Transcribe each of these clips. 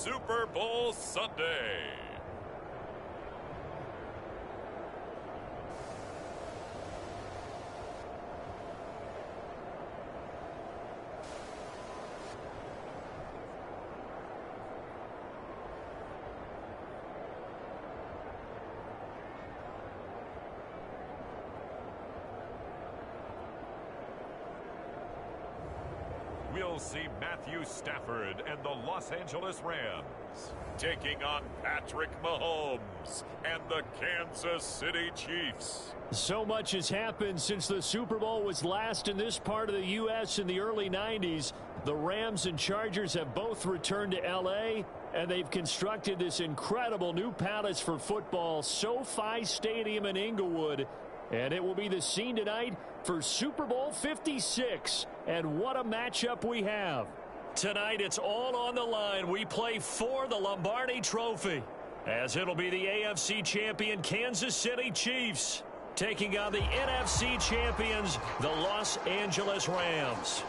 Super Bowl Sunday. We'll see Matthew Stafford and the Los Angeles Rams taking on Patrick Mahomes and the Kansas City Chiefs. So much has happened since the Super Bowl was last in this part of the U.S. in the early 90s. The Rams and Chargers have both returned to L.A., and they've constructed this incredible new palace for football, SoFi Stadium in Inglewood. And it will be the scene tonight for Super Bowl 56. And what a matchup we have. Tonight, it's all on the line. We play for the Lombardi Trophy, as it'll be the AFC champion Kansas City Chiefs taking on the NFC champions, the Los Angeles Rams.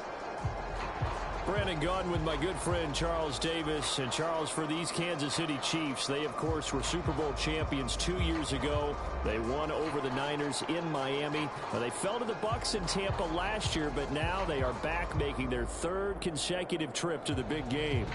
Brandon Gaudin with my good friend Charles Davis. And Charles, for these Kansas City Chiefs, they of course were Super Bowl champions 2 years ago. They won over the Niners in Miami. They fell to the Bucs in Tampa last year, but now they are back making their third consecutive trip to the big game.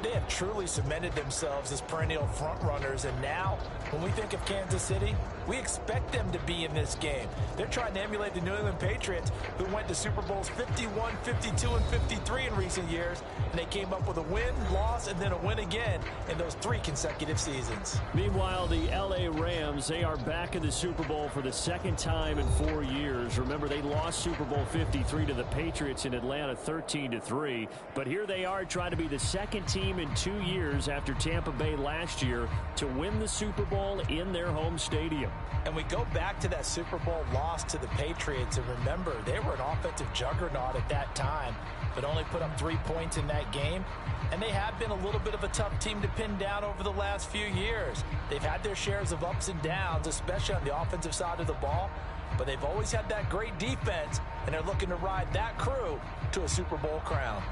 They have truly cemented themselves as perennial front runners, and now when we think of Kansas City, we expect them to be in this game. They're trying to emulate the New England Patriots, who went to Super Bowls 51, 52, and 53 in recent years, and they came up with a win, loss, and then a win again in those 3 consecutive seasons. Meanwhile, the L.A. Rams, they are back in the Super Bowl for the second time in 4 years. Remember, they lost Super Bowl 53 to the Patriots in Atlanta 13-3, but here they are trying to be the second team in 2 years after Tampa Bay last year to win the Super Bowl in their home stadium. And we go back to that Super Bowl loss to the Patriots, and remember, they were an offensive juggernaut at that time, but only put up 3 points in that game. And they have been a little bit of a tough team to pin down over the last few years. They've had their shares of ups and downs, especially on the offensive side of the ball, but they've always had that great defense, and they're looking to ride that crew to a Super Bowl crown.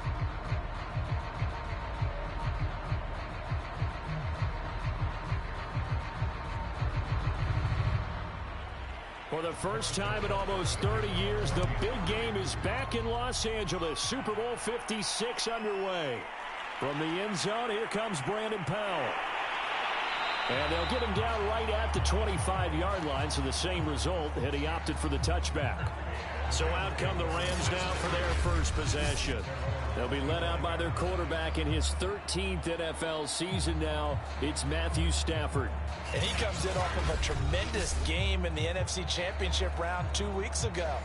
For the first time in almost 30 years, the big game is back in Los Angeles. Super Bowl 56 underway. From the end zone, here comes Brandon Powell. And they'll get him down right at the 25-yard line, so the same result, and he opted for the touchback. So out come the Rams now for their first possession. They'll be led out by their quarterback in his 13th NFL season now. It's Matthew Stafford. And he comes in off of a tremendous game in the NFC Championship round 2 weeks ago.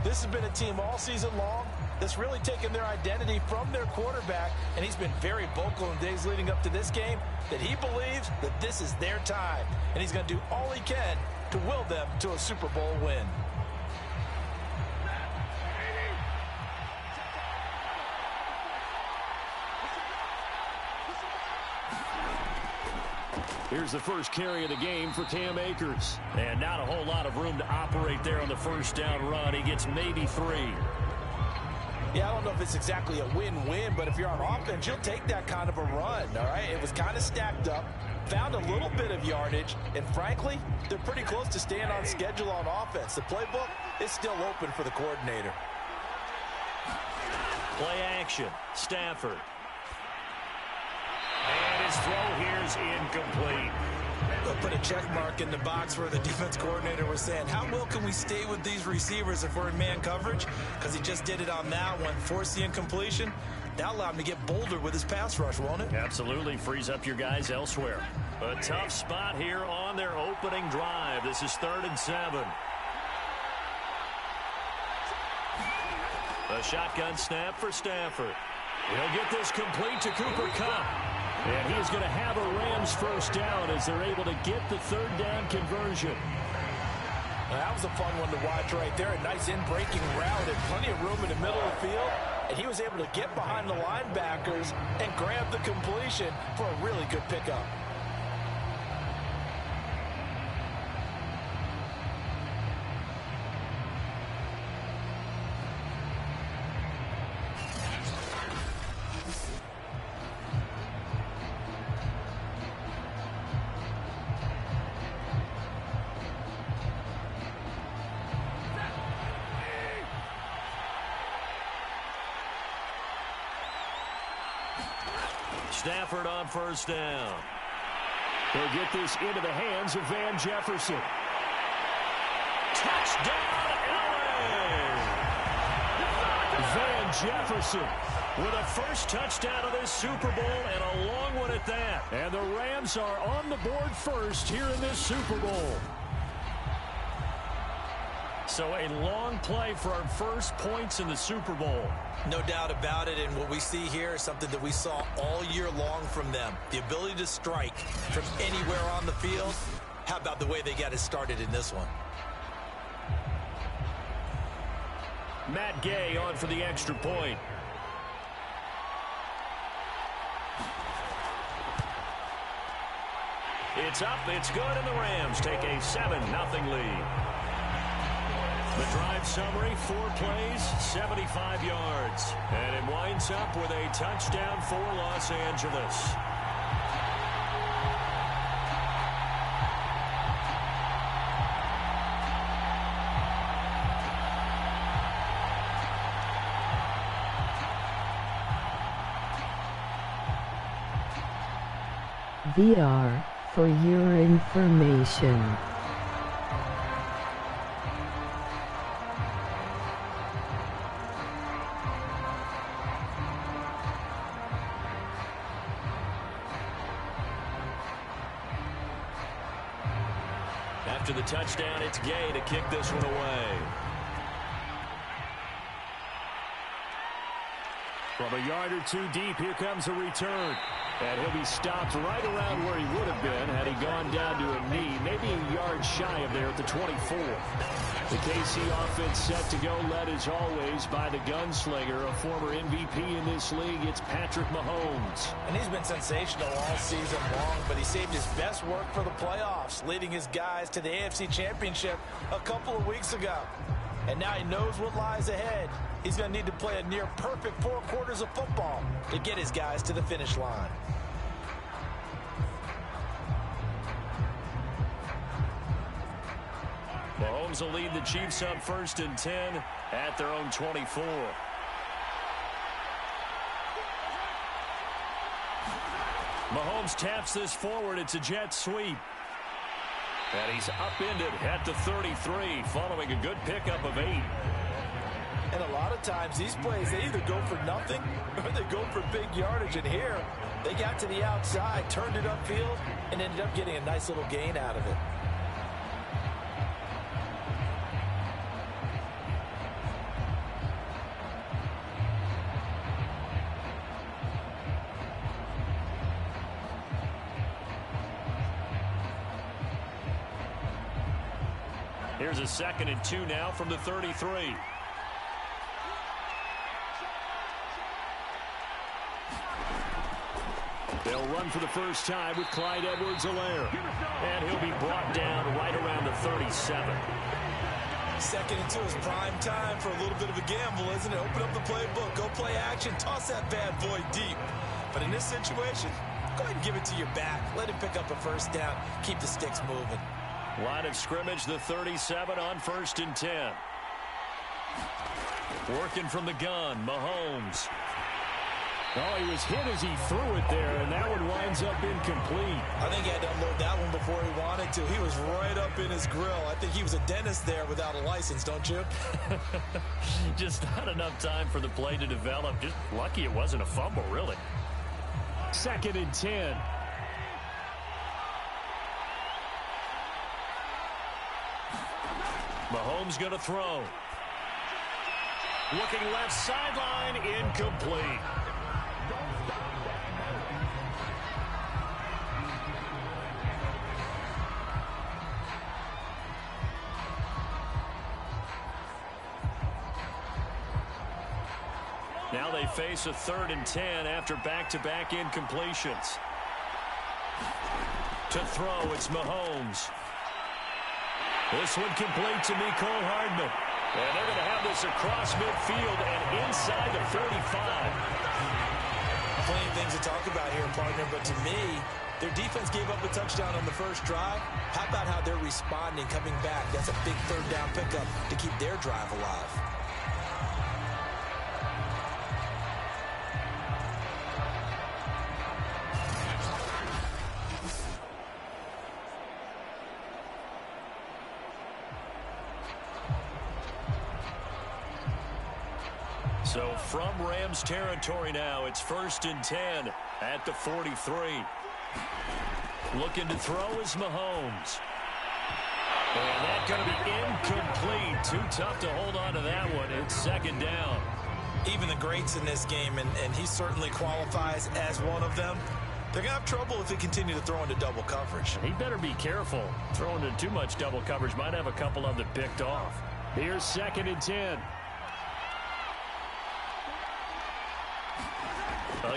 This has been a team all season long that's really taken their identity from their quarterback, and he's been very vocal in days leading up to this game that he believes that this is their time, and he's going to do all he can to will them to a Super Bowl win. Here's the first carry of the game for Cam Akers. And not a whole lot of room to operate there on the first down run. He gets maybe 3. Yeah, I don't know if it's exactly a win-win, but if you're on offense, you'll take that kind of a run, all right? It was kind of stacked up, found a little bit of yardage, and frankly, they're pretty close to staying on schedule on offense. The playbook is still open for the coordinator. Play action, Stafford. And his throw here is incomplete. They'll put a check mark in the box where the defense coordinator was saying, how well can we stay with these receivers if we're in man coverage? Because he just did it on that one, forced the incompletion. That'll allow him to get bolder with his pass rush, won't it? Absolutely, frees up your guys elsewhere. A tough spot here on their opening drive. This is 3rd and 7. A shotgun snap for Stafford. He'll get this complete to Cooper Kupp. And he's going to have a Rams first down as they're able to get the 3rd down conversion. Well, that was a fun one to watch right there. A nice in-breaking route and plenty of room in the middle of the field. And he was able to get behind the linebackers and grab the completion for a really good pickup. Stafford on first down. They'll get this into the hands of Van Jefferson. Touchdown, LA! Van Jefferson with a first touchdown of this Super Bowl, and a long one at that. And the Rams are on the board first here in this Super Bowl. So a long play for our first points in the Super Bowl. No doubt about it, and what we see here is something that we saw all year long from them. The ability to strike from anywhere on the field. How about the way they got it started in this one? Matt Gay on for the extra point. It's up, it's good, and the Rams take a 7-0 lead. The drive summary, 4 plays, 75 yards. And it winds up with a touchdown for Los Angeles. VR, for your information. After the touchdown, it's Gay to kick this one away. From a yard or two deep, here comes a return. And he'll be stopped right around where he would have been had he gone down to a knee, maybe a yard shy of there at the 24. The KC offense set to go, led as always by the gunslinger, a former MVP in this league. It's Patrick Mahomes. And he's been sensational all season long, but he saved his best work for the playoffs, leading his guys to the AFC Championship a couple of weeks ago. And now he knows what lies ahead. He's going to need to play a near-perfect 4 quarters of football to get his guys to the finish line. Mahomes will lead the Chiefs up 1st and 10 at their own 24. Mahomes taps this forward. It's a jet sweep. And he's upended at the 33 following a good pickup of 8. And a lot of times these plays, they either go for nothing or they go for big yardage. And here, they got to the outside, turned it upfield, and ended up getting a nice little gain out of it. Here's a 2nd and 2 now from the 33. They'll run for the first time with Clyde Edwards-Helaire. And he'll be brought down right around the 37. 2nd and 2 is prime time for a little bit of a gamble, isn't it? Open up the playbook, go play action, toss that bad boy deep. But in this situation, go ahead and give it to your back. Let him pick up a first down. Keep the sticks moving. Line of scrimmage, the 37 on 1st and 10. Working from the gun, Mahomes. Oh, he was hit as he threw it there, and that one winds up incomplete. I think he had to unload that one before he wanted to. He was right up in his grill. I think he was a dentist there without a license, don't you? Just not enough time for the play to develop. Just lucky it wasn't a fumble, really. 2nd and 10. Mahomes going to throw. Looking left sideline, incomplete. Now they face a 3rd and 10 after back-to-back incompletions. To throw, it's Mahomes. This one complete to Mecole Hardman. And they're going to have this across midfield and inside the 35. Plenty of things to talk about here, partner, but to me, their defense gave up a touchdown on the first drive. How about how they're responding, coming back? That's a big 3rd down pickup to keep their drive alive. So from Rams territory now, it's 1st and 10 at the 43. Looking to throw is Mahomes. And that's going to be incomplete. Too tough to hold on to that one. It's 2nd down. Even the greats in this game, and he certainly qualifies as one of them, they're going to have trouble if they continue to throw into double coverage. He better be careful. Throwing into too much double coverage might have a couple of them picked off. Here's 2nd and 10.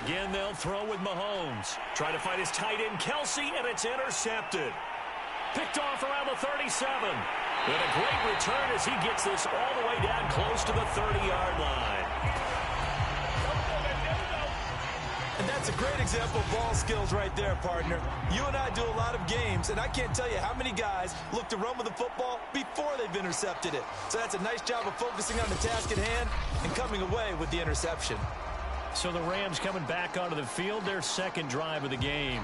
Again, they'll throw with Mahomes. Trying to find his tight end, Kelsey, and it's intercepted. Picked off around the 37. And a great return as he gets this all the way down close to the 30-yard line. And that's a great example of ball skills right there, partner. You and I do a lot of games, and I can't tell you how many guys look to run with the football before they've intercepted it. So that's a nice job of focusing on the task at hand and coming away with the interception. So the Rams coming back onto the field, their 2nd drive of the game.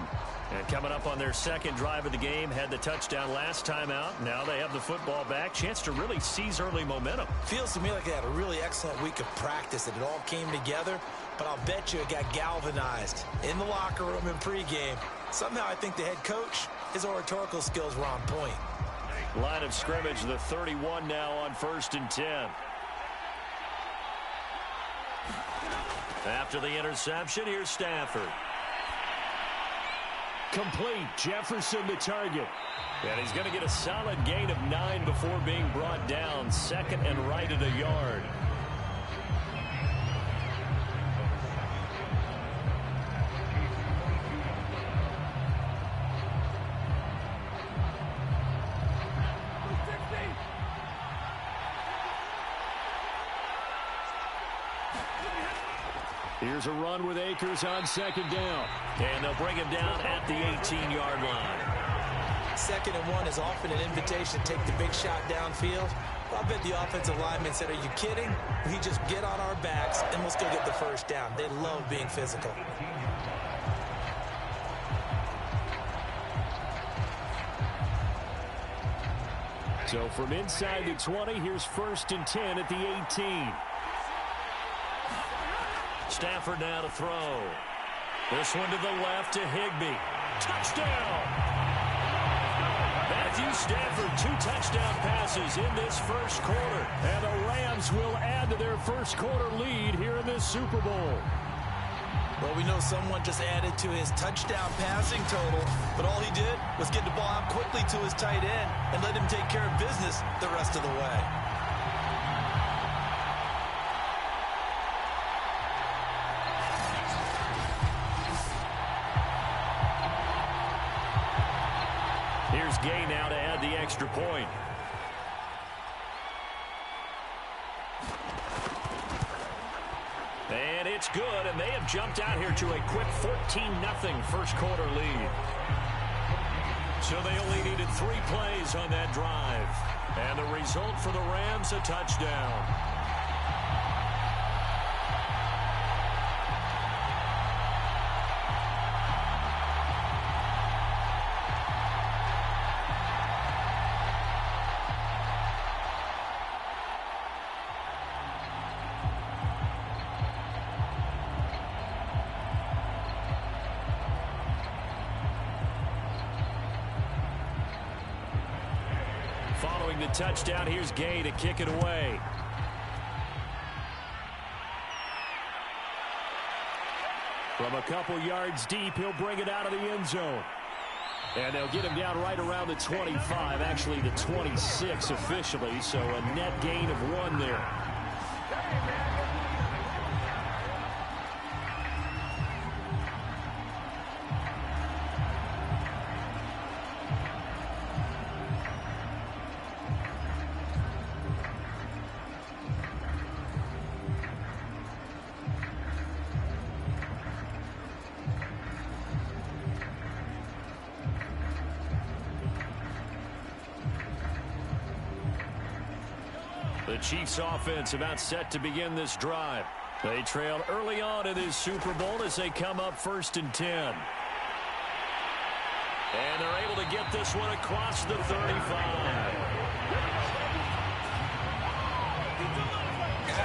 And coming up on their 2nd drive of the game, had the touchdown last time out. Now they have the football back. Chance to really seize early momentum. Feels to me like they had a really excellent week of practice, that it all came together. But I'll bet you it got galvanized in the locker room in pregame. Somehow I think the head coach, his oratorical skills were on point. Line of scrimmage, the 31 now on 1st and 10. After the interception, here's Stafford. Complete. Jefferson the target. And he's going to get a solid gain of 9 before being brought down. 2nd and right at a yard. Here's a run with Akers on 2nd down. And they'll bring him down at the 18-yard line. 2nd and 1 is often an invitation to take the big shot downfield. Well, I bet the offensive lineman said, are you kidding? We just get on our backs and let's go get the 1st down. They love being physical. So from inside the 20, here's 1st and 10 at the 18. Stafford now to throw. This one to the left to Higbee. Touchdown! Matthew Stafford, 2 touchdown passes in this 1st quarter. And the Rams will add to their 1st quarter lead here in this Super Bowl. Well, we know someone just added to his touchdown passing total, but all he did was get the ball out quickly to his tight end and let him take care of business the rest of the way. Here's Gay now to add the extra point. And it's good, and they have jumped out here to a quick 14-0 1st quarter lead. So they only needed 3 plays on that drive. And the result for the Rams, a touchdown. Following the touchdown, here's Gay to kick it away. From a couple yards deep, he'll bring it out of the end zone. And they'll get him down right around the 25, actually the 26 officially, so a net gain of 1 there. The Chiefs offense about set to begin this drive. They trail early on in this Super Bowl as they come up 1st and 10. And they're able to get this one across the 35.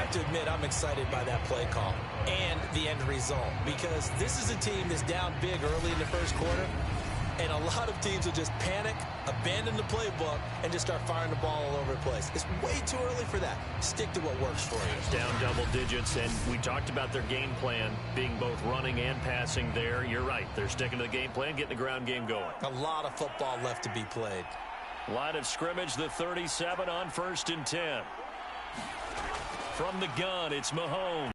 have to admit I'm excited by that play call and the end result, because this is a team that's down big early in the first quarter, and a lot of teams will just panic, abandon the playbook, and just start firing the ball all over the place. It's way too early for that. Stick to what works for you. Down double digits, and we talked about their game plan being both running and passing there. You're right. They're sticking to the game plan, getting the ground game going. A lot of football left to be played. Line of scrimmage, the 37 on 1st and 10. From the gun, it's Mahomes.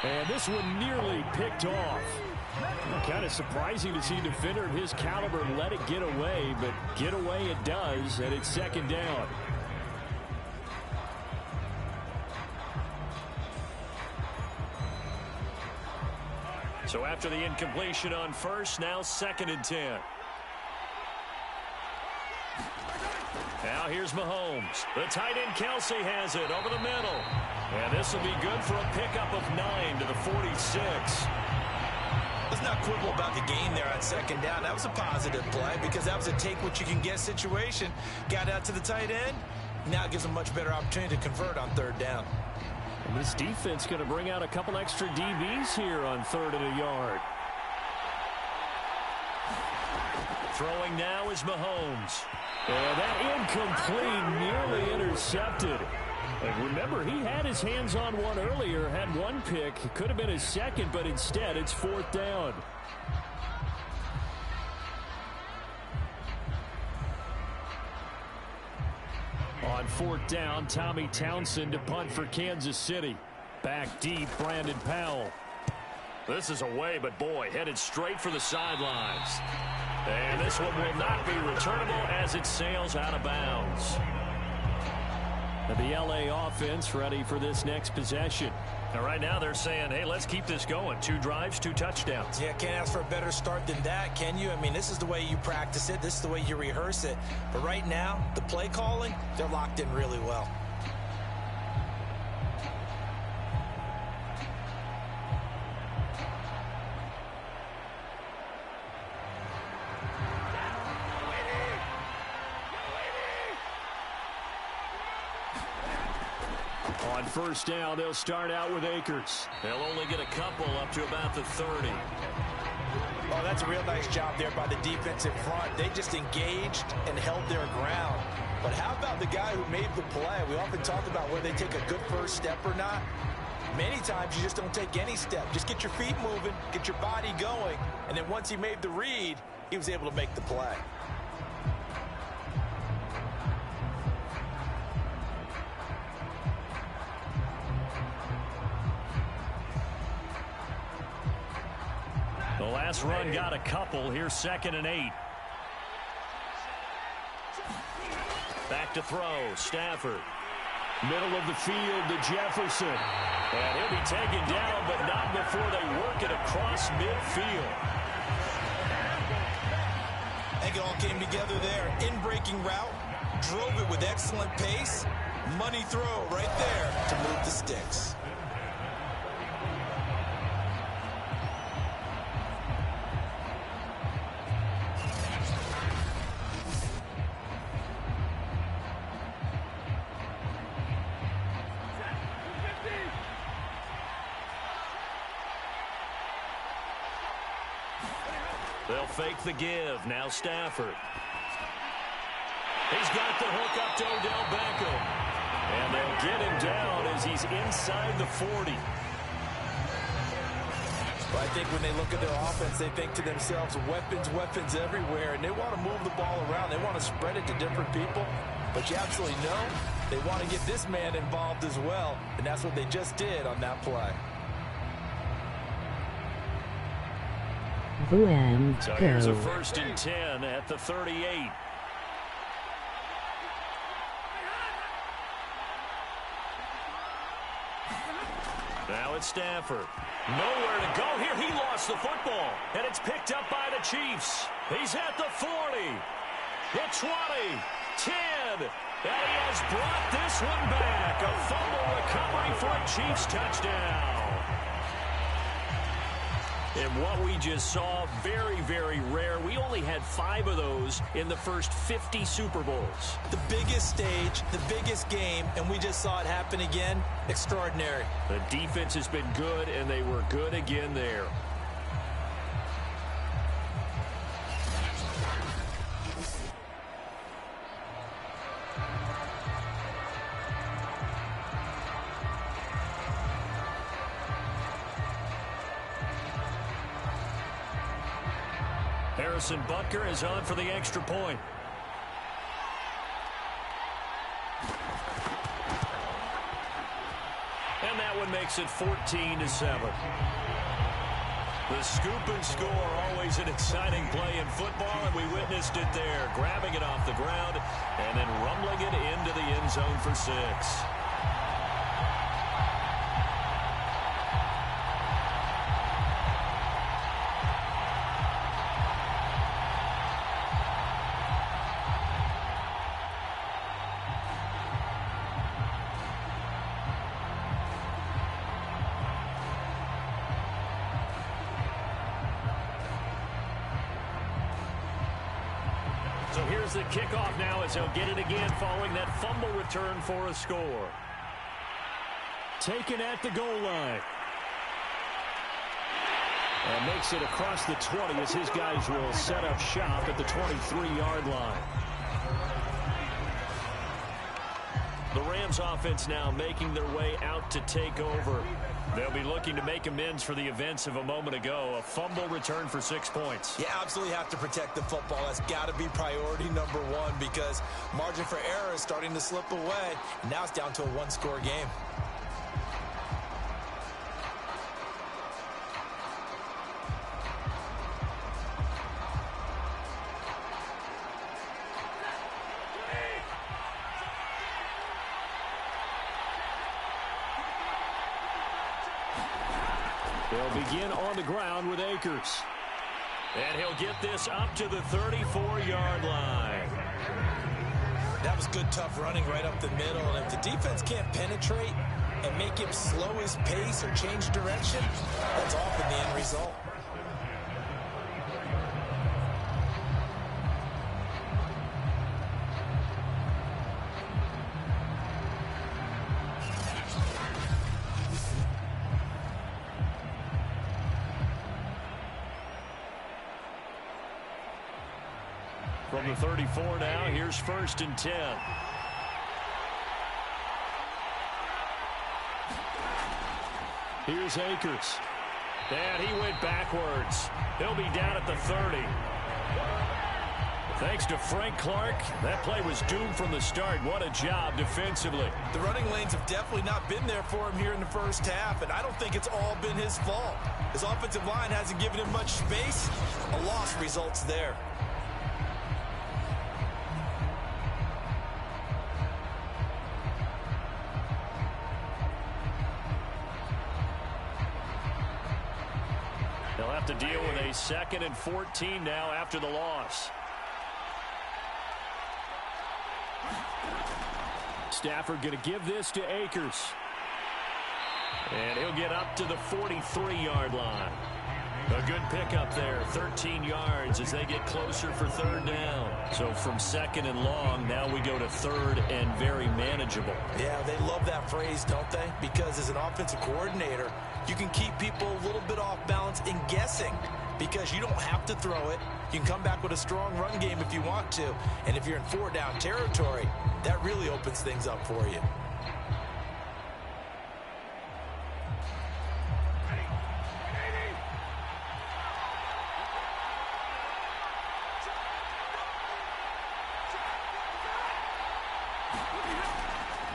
And this one nearly picked off. Kind of surprising to see a defender of his caliber let it get away, but get away it does, and it's 2nd down. So after the incompletion on 1st, now 2nd and 10. Now here's Mahomes. The tight end Kelce has it over the middle. And this will be good for a pickup of 9 to the 46. Let's not quibble about the gain there on 2nd down. That was a positive play because that was a take-what-you-can-get situation. Got out to the tight end. Now it gives them a much better opportunity to convert on 3rd down. And this defense going to bring out a couple extra DBs here on 3rd and a yard. Throwing now is Mahomes. And that incomplete, nearly intercepted. And remember, he had his hands on one earlier, had one pick. It could have been his second, but instead it's 4th down. On 4th down, Tommy Townsend to punt for Kansas City. Back deep, Brandon Powell. This is away, but boy, headed straight for the sidelines. And this one will not be returnable as it sails out of bounds. The LA offense ready for this next possession. And right now they're saying, hey, let's keep this going. 2 drives, 2 touchdowns. Yeah, can't ask for a better start than that, can you? I mean, this is the way you practice it. This is the way you rehearse it. But right now, the play calling, they're locked in really well. On 1st down, they'll start out with Akers. They'll only get a couple up to about the 30. Oh, that's a real nice job there by the defense in front. They just engaged and held their ground. But how about the guy who made the play? We often talk about whether they take a good first step or not. Many times you just don't take any step. Just get your feet moving, get your body going, and then once he made the read, he was able to make the play. The last run got a couple. Here's 2nd and 8. Back to throw. Stafford. Middle of the field to Jefferson. And he'll be taken down, but not before they work it across midfield. I think it all came together there. In-breaking route. Drove it with excellent pace. Money throw right there to move the sticks. They'll fake the give. Now Stafford. He's got the hook up to Odell Beckham. And they'll get him down as he's inside the 40. Well, I think when they look at their offense, they think to themselves, weapons, weapons everywhere. And they want to move the ball around. They want to spread it to different people. But you absolutely know they want to get this man involved as well. And that's what they just did on that play. Rams So go. here's a 1st and 10 at the 38. Now it's Stafford. Nowhere to go here. He lost the football. And it's picked up by the Chiefs. He's at the 40. The 20. 10. And he has brought this one back. A fumble recovery for a Chiefs touchdown. And what we just saw, very, very rare. We only had 5 of those in the first 50 Super Bowls. The biggest stage, the biggest game, and we just saw it happen again. Extraordinary. The defense has been good, and they were good again there. Harrison Butker is on for the extra point. And that one makes it 14-7. The scoop and score, always an exciting play in football, and we witnessed it there, grabbing it off the ground and then rumbling it into the end zone for 6. So here's the kickoff now as he'll get it again following that fumble return for a score. Taken at the goal line. And makes it across the 20 as his guys will set up shop at the 23-yard line. The Rams offense now making their way out to take over. They'll be looking to make amends for the events of a moment ago. A fumble return for 6 points. You absolutely have to protect the football. That's got to be priority number one because margin for error is starting to slip away. And now it's down to a one-score game. They'll begin on the ground with Akers. And he'll get this up to the 34-yard line. That was good, tough running right up the middle. And if the defense can't penetrate and make him slow his pace or change direction, that's often the end result. From the 34 now, here's 1st and 10. Here's Akers. And he went backwards. He'll be down at the 30. Thanks to Frank Clark, that play was doomed from the start. What a job defensively. The running lanes have definitely not been there for him here in the first half, and I don't think it's all been his fault. His offensive line hasn't given him much space. A loss results there. They'll have to deal with a 2nd and 14 now after the loss. Stafford going to give this to Akers. And he'll get up to the 43-yard line. A good pickup there, 13 yards as they get closer for 3rd down. So from 2nd and long, now we go to 3rd and very manageable. Yeah, they love that phrase, don't they? Because as an offensive coordinator, you can keep people a little bit off balance and guessing because you don't have to throw it. You can come back with a strong run game if you want to. And if you're in 4-down territory, that really opens things up for you.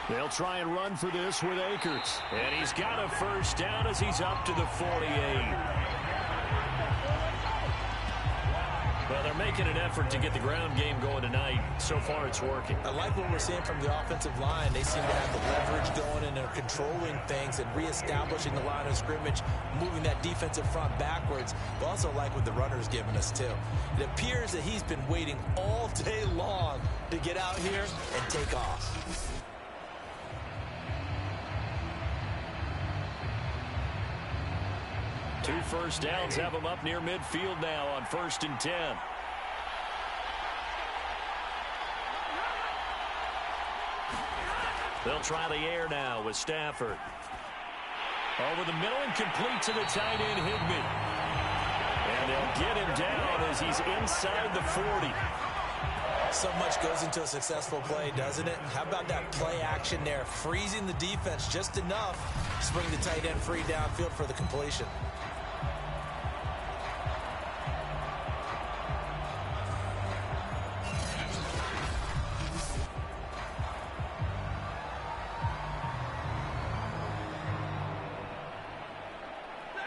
They'll try and run for this with Akers. And he's got a 1st down as he's up to the 48. Well, they're making an effort to get the ground game going tonight. So far, it's working. I like what we're seeing from the offensive line. They seem to have the leverage going, and they're controlling things and reestablishing the line of scrimmage, moving that defensive front backwards. But also like what the runner's giving us, too. It appears that he's been waiting all day long to get out here and take off. 2 first downs have them up near midfield now on 1st and 10. They'll try the air now with Stafford. Over the middle and complete to the tight end, Higbee. And they'll get him down as he's inside the 40. So much goes into a successful play, doesn't it? How about that play action there, freezing the defense just enough to bring the tight end free downfield for the completion.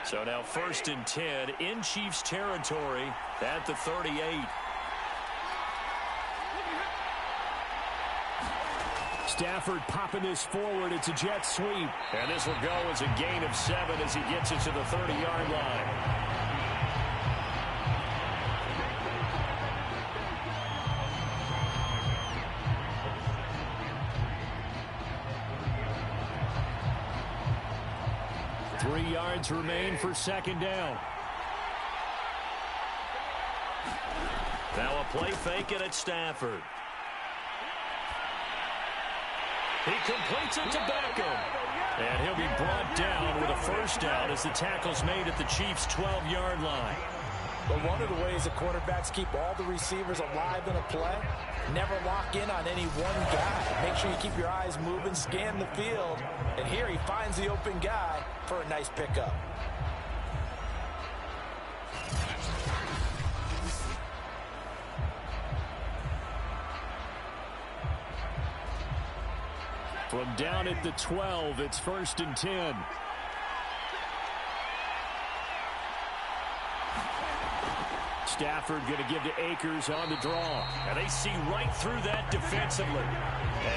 So now 1st and 10 in Chiefs territory at the 38. Stafford popping this forward. It's a jet sweep. And this will go as a gain of 7 as he gets it to the 30-yard line. Remain for 2nd down. Now a play fake it at Stafford. He completes it to Beckham. And he'll be brought down with a 1st down as the tackle's made at the Chiefs' 12-yard line. But one of the ways the quarterbacks keep all the receivers alive in a play, never lock in on any one guy. Make sure you keep your eyes moving, scan the field. And here he finds the open guy for a nice pickup. From down at the 12, it's 1st and 10. Stafford going to give to Akers on the draw. And they see right through that defensively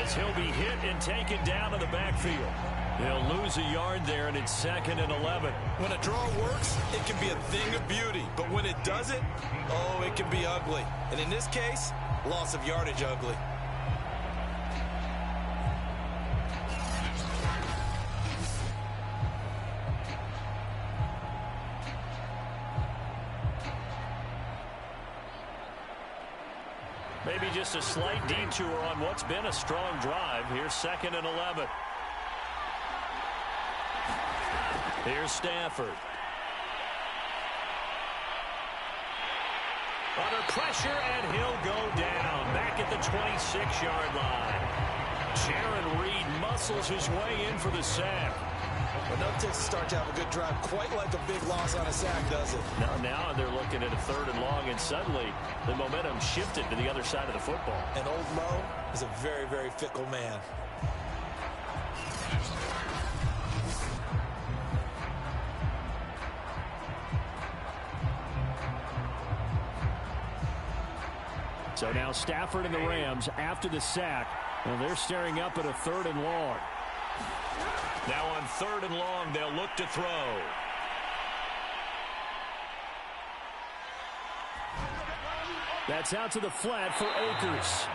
as he'll be hit and taken down in the backfield. He'll lose a yard there, and it's 2nd and 11. When a draw works, it can be a thing of beauty. But when it doesn't, oh, it can be ugly. And in this case, loss of yardage ugly. Maybe just a slight detour on what's been a strong drive. Here's 2nd and 11. Here's Stafford. Under pressure, and he'll go down. Back at the 26-yard line. Jaron Reed muscles his way in for the sack. Well, no takes to start to have a good drive, quite like a big loss on a sack, does it? Now they're looking at a 3rd and long, and suddenly the momentum shifted to the other side of the football. And Old Mo is a very, very fickle man. So now Stafford and the Rams after the sack. Well, they're staring up at a 3rd and long. Now on 3rd and long, they'll look to throw. That's out to the flat for Akers.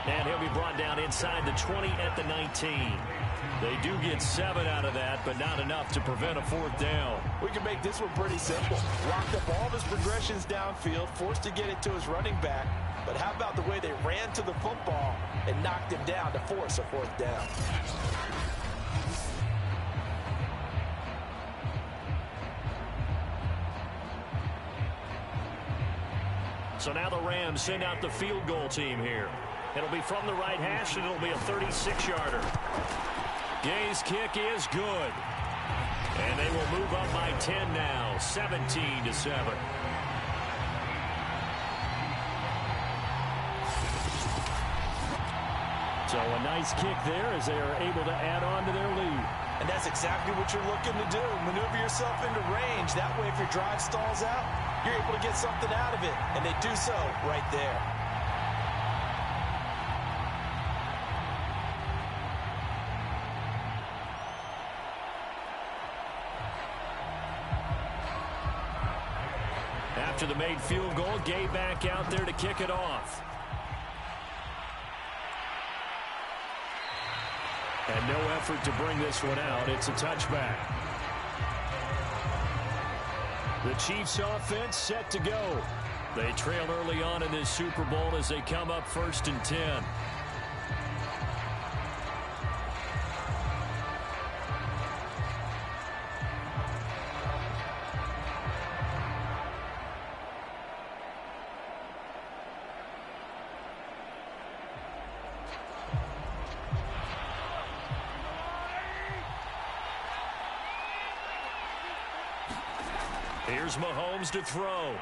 And he'll be brought down inside the 20 at the 19. They do get 7 out of that, but not enough to prevent a 4th down. We can make this one pretty simple. Locked up all of his progressions downfield, forced to get it to his running back. But how about the way they ran to the football and knocked him down to force a 4th down? So now the Rams send out the field goal team here. It'll be from the right hash, and it'll be a 36-yarder. Gay's kick is good. And they will move up by 10 now, 17-7. So a nice kick there as they are able to add on to their lead. And that's exactly what you're looking to do. Maneuver yourself into range. That way, if your drive stalls out, you're able to get something out of it. And they do so right there. After the made field goal, Gay back out there to kick it off. And no effort to bring this one out. It's a touchback. The Chiefs offense set to go. They trail early on in this Super Bowl as they come up 1st and 10. Here's Mahomes to throw.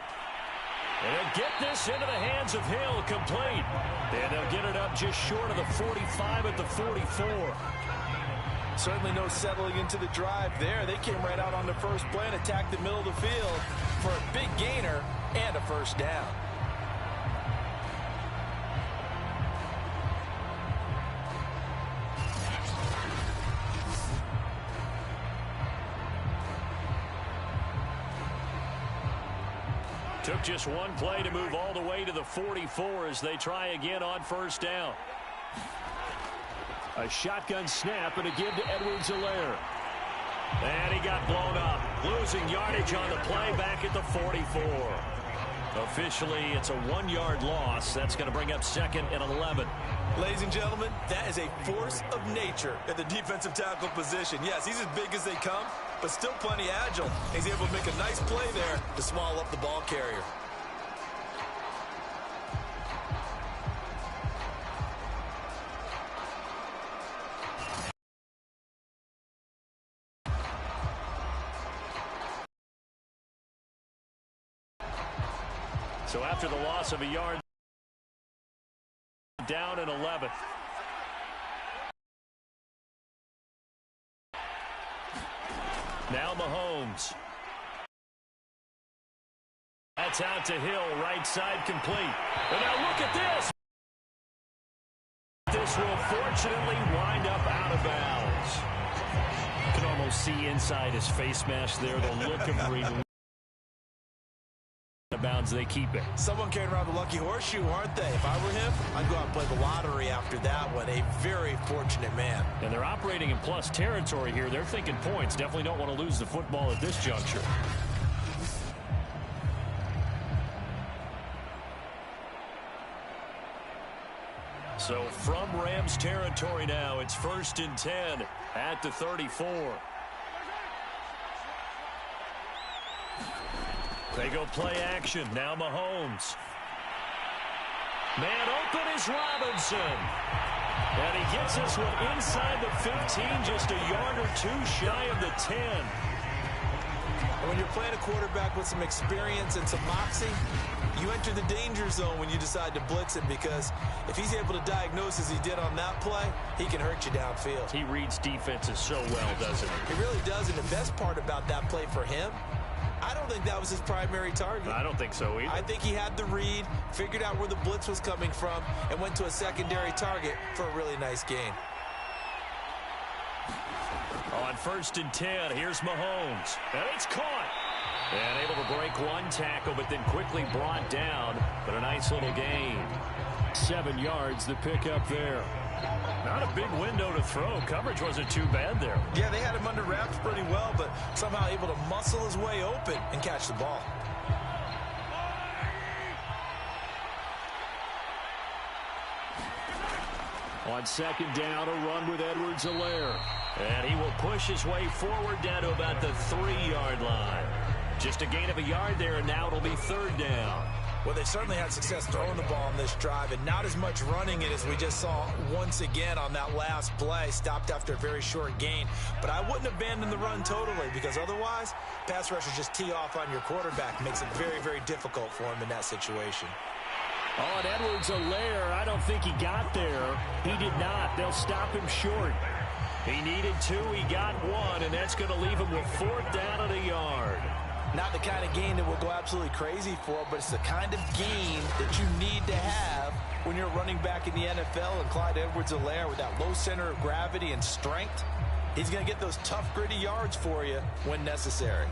And they'll get this into the hands of Hill, complete. And they'll get it up just short of the 45 at the 44. Certainly no settling into the drive there. They came right out on the first play and attacked the middle of the field for a big gainer and a first down. Took just one play to move all the way to the 44 as they try again on first down. A shotgun snap and a give to Edwards-Helaire. And he got blown up. Losing yardage on the play back at the 44. Officially, it's a 1-yard loss. That's going to bring up 2nd and 11. Ladies and gentlemen, that is a force of nature at the defensive tackle position. Yes, he's as big as they come, but still plenty agile. He's able to make a nice play there to swallow up the ball carrier. So after the loss of a yard, down in 11. Now Mahomes. That's out to Hill, right side complete. And now look at this. This will fortunately wind up out of bounds. You can almost see inside his face mask there, the look of relief. Bounds, they keep it. Someone carrying around the lucky horseshoe, aren't they? If I were him, I'd go out and play the lottery after that one. A very fortunate man. And they're operating in plus territory here. They're thinking points. Definitely don't want to lose the football at this juncture. So from Rams territory now, it's 1st and 10 at the 34. They go play action. Now Mahomes. Man open is Robinson. And he gets this one inside the 15, just a yard or two shy of the 10. When you're playing a quarterback with some experience and some moxie, you enter the danger zone when you decide to blitz him, because if he's able to diagnose as he did on that play, he can hurt you downfield. He reads defenses so well, doesn't he? He really does, and the best part about that play for him, I don't think that was his primary target. I don't think so either. I think he had the read, figured out where the blitz was coming from, and went to a secondary target for a really nice gain. On 1st and 10, here's Mahomes. And it's caught. And able to break one tackle, but then quickly brought down. But a nice little gain. 7 yards, the pickup there. Not a big window to throw. Coverage wasn't too bad there. Yeah, they had him under wraps pretty well, but somehow able to muscle his way open and catch the ball. On 2nd down, a run with Edwards-Helaire. And he will push his way forward down to about the 3-yard line. Just a gain of a yard there, and now it'll be 3rd down. Well, they certainly had success throwing the ball on this drive, and not as much running it as we just saw once again on that last play. Stopped after a very short gain. But I wouldn't abandon the run totally, because otherwise, pass rushers just tee off on your quarterback. Makes it very, very difficult for him in that situation. On Edwards-Helaire, I don't think he got there. He did not. They'll stop him short. He needed 2, he got 1, and that's going to leave him with 4th down and a yard. Not the kind of gain that we'll go absolutely crazy for, but it's the kind of gain that you need to have when you're running back in the NFL. And Clyde Edwards-Helaire, with that low center of gravity and strength, he's going to get those tough, gritty yards for you when necessary.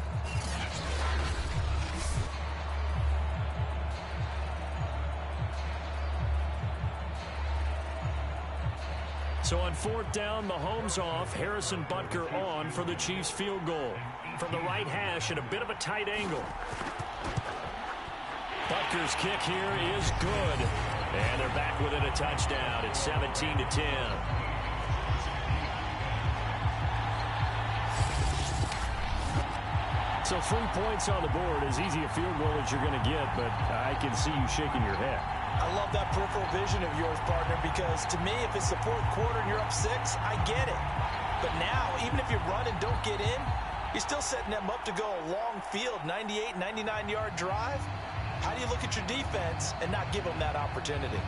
So on 4th down, Mahomes off, Harrison Butker on for the Chiefs field goal. From the right hash at a bit of a tight angle. Butker's kick here is good. And they're back within a touchdown. It's 17-10. So 3 points on the board, as easy a field goal as you're going to get, but I can see you shaking your head. I love that peripheral vision of yours, partner, because to me, if it's the 4th quarter and you're up 6, I get it. But now, even if you run and don't get in, you're still setting them up to go a long field, 98, 99-yard drive. How do you look at your defense and not give them that opportunity?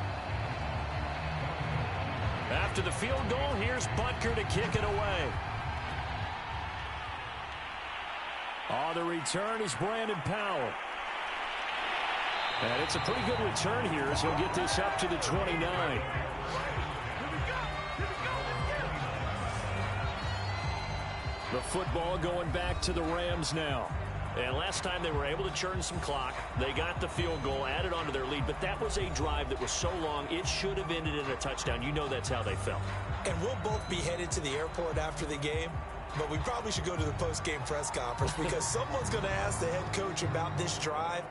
After the field goal, here's Butker to kick it away. On the return is Brandon Powell. And it's a pretty good return here as he'll get this up to the 29. The football going back to the Rams now. And last time they were able to churn some clock. They got the field goal, added onto their lead, but that was a drive that was so long it should have ended in a touchdown. You know that's how they felt. And we'll both be headed to the airport after the game, but we probably should go to the post-game press conference because someone's going to ask the head coach about this drive,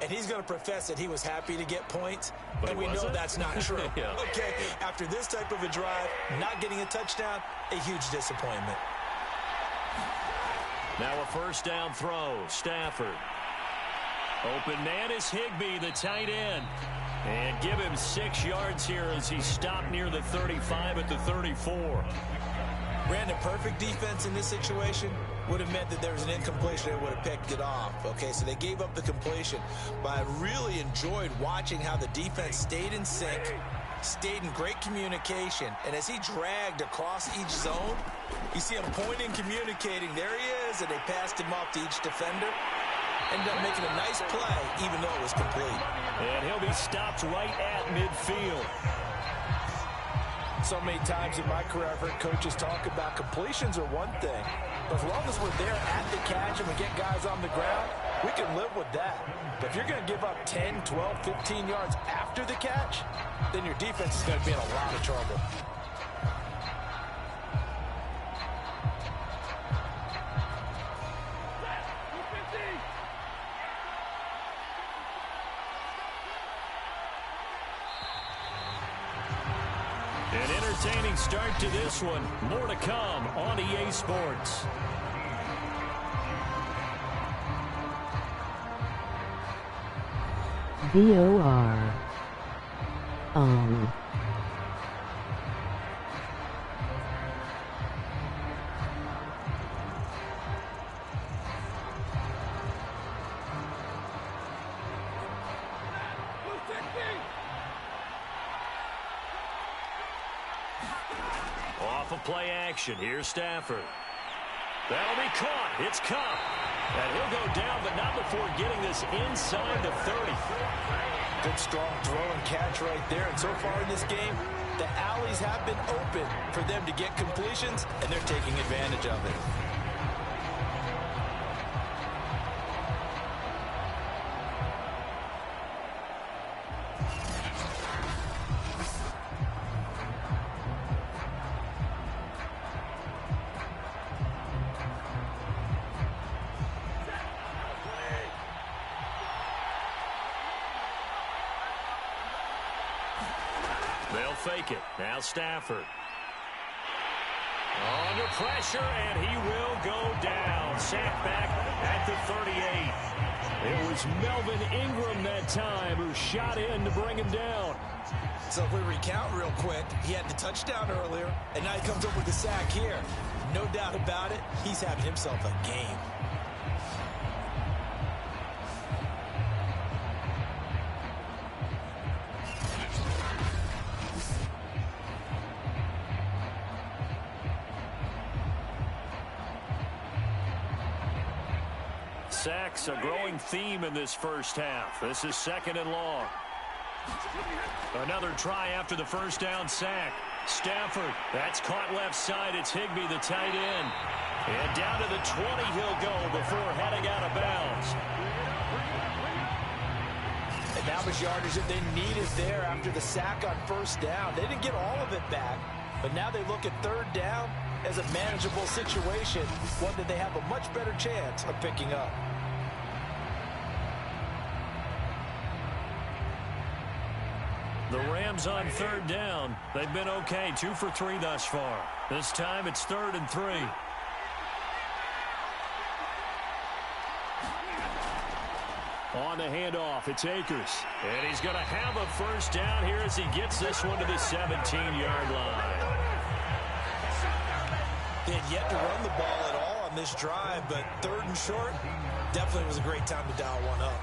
and he's going to profess that he was happy to get points, and we know that's not true. Yeah. Okay, after this type of a drive, not getting a touchdown, a huge disappointment. Now a 1st down throw. Stafford. Open man is Higbee, the tight end. And give him 6 yards here as he stopped near the 35 at the 34. Brandon, perfect defense in this situation would have meant that there was an incompletion and would have picked it off. Okay, so they gave up the completion. But I really enjoyed watching how the defense stayed in sync, stayed in great communication, and as he dragged across each zone, you see him pointing, communicating. There he is, and they passed him off to each defender. Ended up making a nice play, even though it was complete. And he'll be stopped right at midfield. So many times in my career, I've heard coaches talk about completions are one thing, but as long as we're there at the catch and we get guys on the ground, we can live with that. But if you're going to give up 10, 12, 15 yards after the catch, then your defense is going to be in a lot of trouble. An entertaining start to this one. More to come on EA Sports. VOR. Off of play action. Here's Stafford. That'll be caught. It's Kupp. And he'll go down, but not before getting this inside the 30. Good, strong throw and catch right there. And so far in this game, the alleys have been open for them to get completions, and they're taking advantage of it. They'll fake it. Now Stafford. Under pressure, and he will go down. Sacked back at the 38. It was Melvin Ingram that time who shot in to bring him down. So if we recount real quick, he had the touchdown earlier, and now he comes up with the sack here. No doubt about it, he's having himself a game. Sacks, a growing theme in this first half. This is 2nd and long. Another try after the first down sack. Stafford, that's caught left side. It's Higbee, the tight end. And down to the 20 he'll go before heading out of bounds. And that was yardage that they needed there after the sack on first down. They didn't get all of it back, But now they look at third down as a manageable situation, one that they have a much better chance of picking up. The Rams on third down. They've been okay, 2 for 3 thus far. This time it's 3rd and 3. On the handoff, it's Akers. And he's going to have a first down here as he gets this one to the 17-yard line. They had yet to run the ball at all on this drive, but 3rd and short, definitely was a great time to dial one up.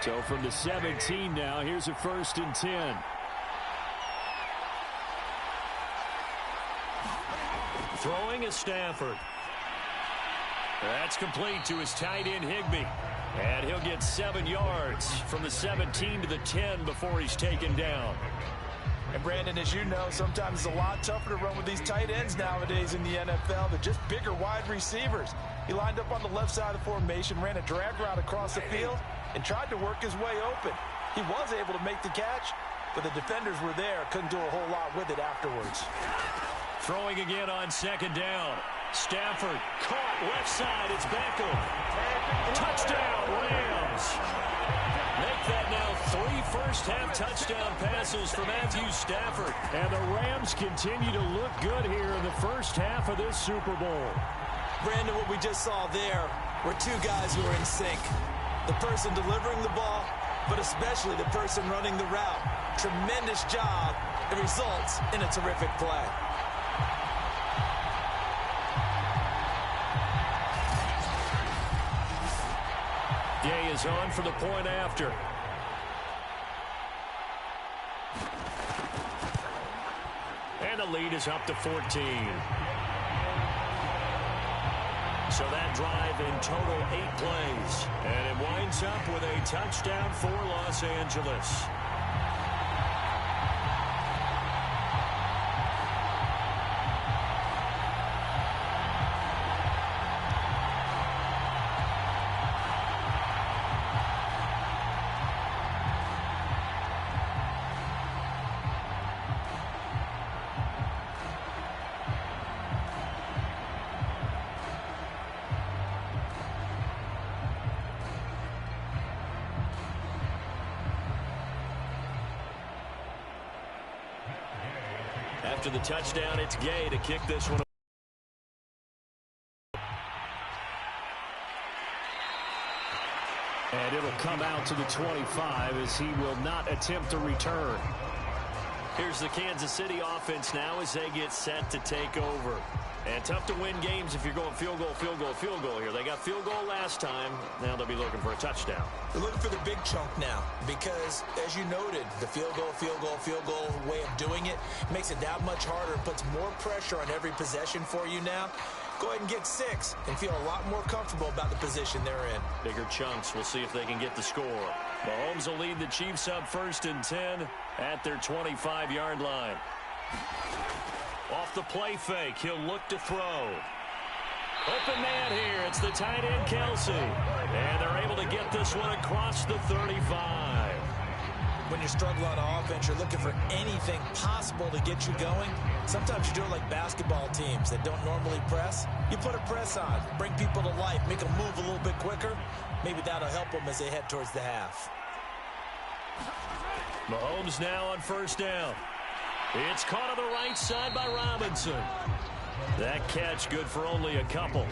So from the 17 now, here's a 1st and 10. Throwing is Stafford. That's complete to his tight end, Higbee. And he'll get 7 yards from the 17 to the 10 before he's taken down. And Brandon, as you know, sometimes it's a lot tougher to run with these tight ends nowadays in the NFL. They're just bigger wide receivers. He lined up on the left side of the formation, ran a drag route across the field, and tried to work his way open. He was able to make the catch, but the defenders were there. Couldn't do a whole lot with it afterwards. Throwing again on 2nd down. Stafford caught left side. It's Beckham. Touchdown, Rams. Make that now 3 first-half touchdown passes for Matthew Stafford. And the Rams continue to look good here in the first half of this Super Bowl. Brandon, what we just saw there were 2 guys who were in sync. The person delivering the ball, but especially the person running the route. Tremendous job. It results in a terrific play. Gay is on for the point after. And the lead is up to 14. So that drive in total 8 plays. And it winds up with a touchdown for Los Angeles. After the touchdown, it's Gay to kick this one. And it'll come out to the 25 as he will not attempt to return. Here's the Kansas City offense now as they get set to take over. And tough to win games if you're going field goal, field goal, field goal here. They got field goal last time. Now they'll be looking for a touchdown. They're looking for the big chunk now because, as you noted, the field goal way of doing it makes it that much harder. It puts more pressure on every possession for you now. Go ahead and get 6 and feel a lot more comfortable about the position they're in. Bigger chunks. We'll see if they can get the score. Mahomes will lead the Chiefs up 1st and 10 at their 25-yard line. Off the play fake, he'll look to throw. Open man here, it's the tight end Kelsey. And they're able to get this one across the 35. When you're struggling on offense, you're looking for anything possible to get you going. Sometimes you do it like basketball teams that don't normally press. You put a press on, bring people to life, make them move a little bit quicker. Maybe that'll help them as they head towards the half. Mahomes now on 1st down. It's caught on the right side by Robinson. That catch good for only a couple.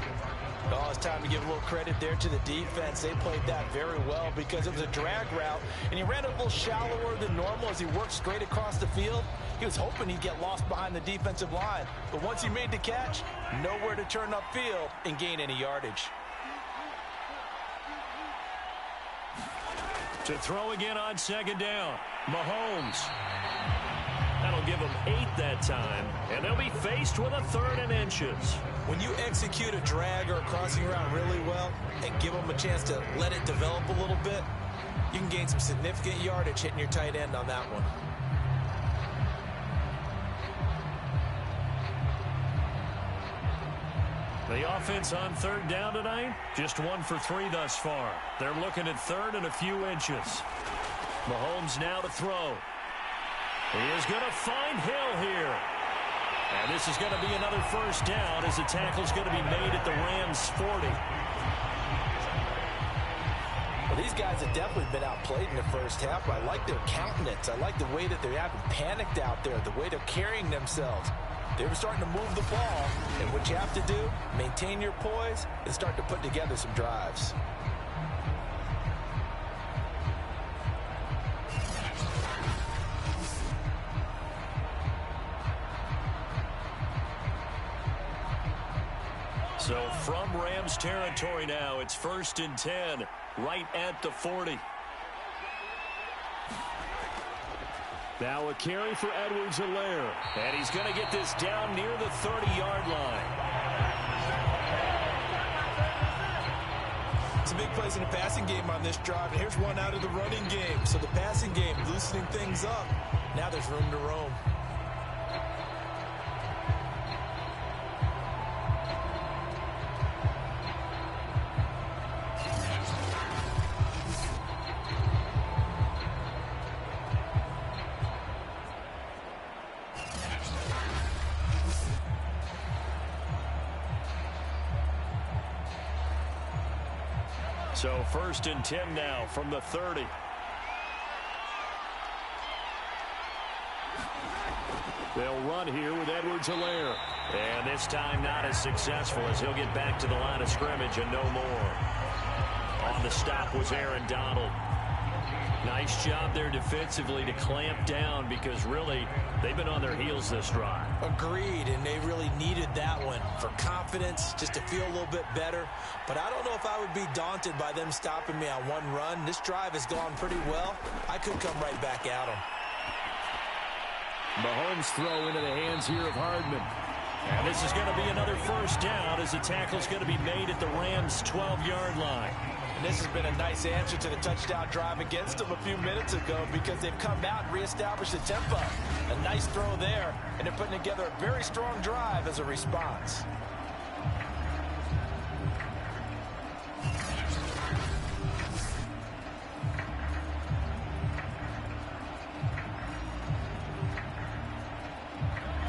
Oh, it's time to give a little credit there to the defense. They played that very well because it was a drag route, and he ran a little shallower than normal as he worked straight across the field. He was hoping he'd get lost behind the defensive line, but once he made the catch, nowhere to turn upfield and gain any yardage. To throw again on 2nd down, Mahomes. That'll give them 8 that time, and they'll be faced with a 3rd and inches. When you execute a drag or a crossing route really well and give them a chance to let it develop a little bit, you can gain some significant yardage hitting your tight end on that one. The offense on third down tonight, just 1 for 3 thus far. They're looking at third and a few inches. Mahomes now to throw. He is going to find Hill here. And this is going to be another first down as the tackle's going to be made at the Rams' 40. Well, these guys have definitely been outplayed in the first half, but I like their countenance. I like the way that they haven't panicked out there, the way they're carrying themselves. They were starting to move the ball, and what you have to do, maintain your poise and start to put together some drives. So from Rams territory now, it's 1st and 10, right at the 40. Now a carry for Edwards-Helaire, and he's going to get this down near the 30-yard line. It's a big place in the passing game on this drive, and here's one out of the running game. So the passing game loosening things up. Now there's room to roam. So 1st and 10 now from the 30. They'll run here with Edwards-Helaire. And this time not as successful as he'll get back to the line of scrimmage and no more. On the stop was Aaron Donald. Nice job there defensively to clamp down because really they've been on their heels this drive. Agreed, and they really needed that one for confidence, just to feel a little bit better. But I don't know if I would be daunted by them stopping me on one run. This drive has gone pretty well. I could come right back at them. Mahomes throw into the hands here of Hardman. And this is going to be another first down as the tackle's going to be made at the Rams' 12-yard line. And this has been a nice answer to the touchdown drive against them a few minutes ago because they've come out and reestablished the tempo. A nice throw there, and they're putting together a very strong drive as a response.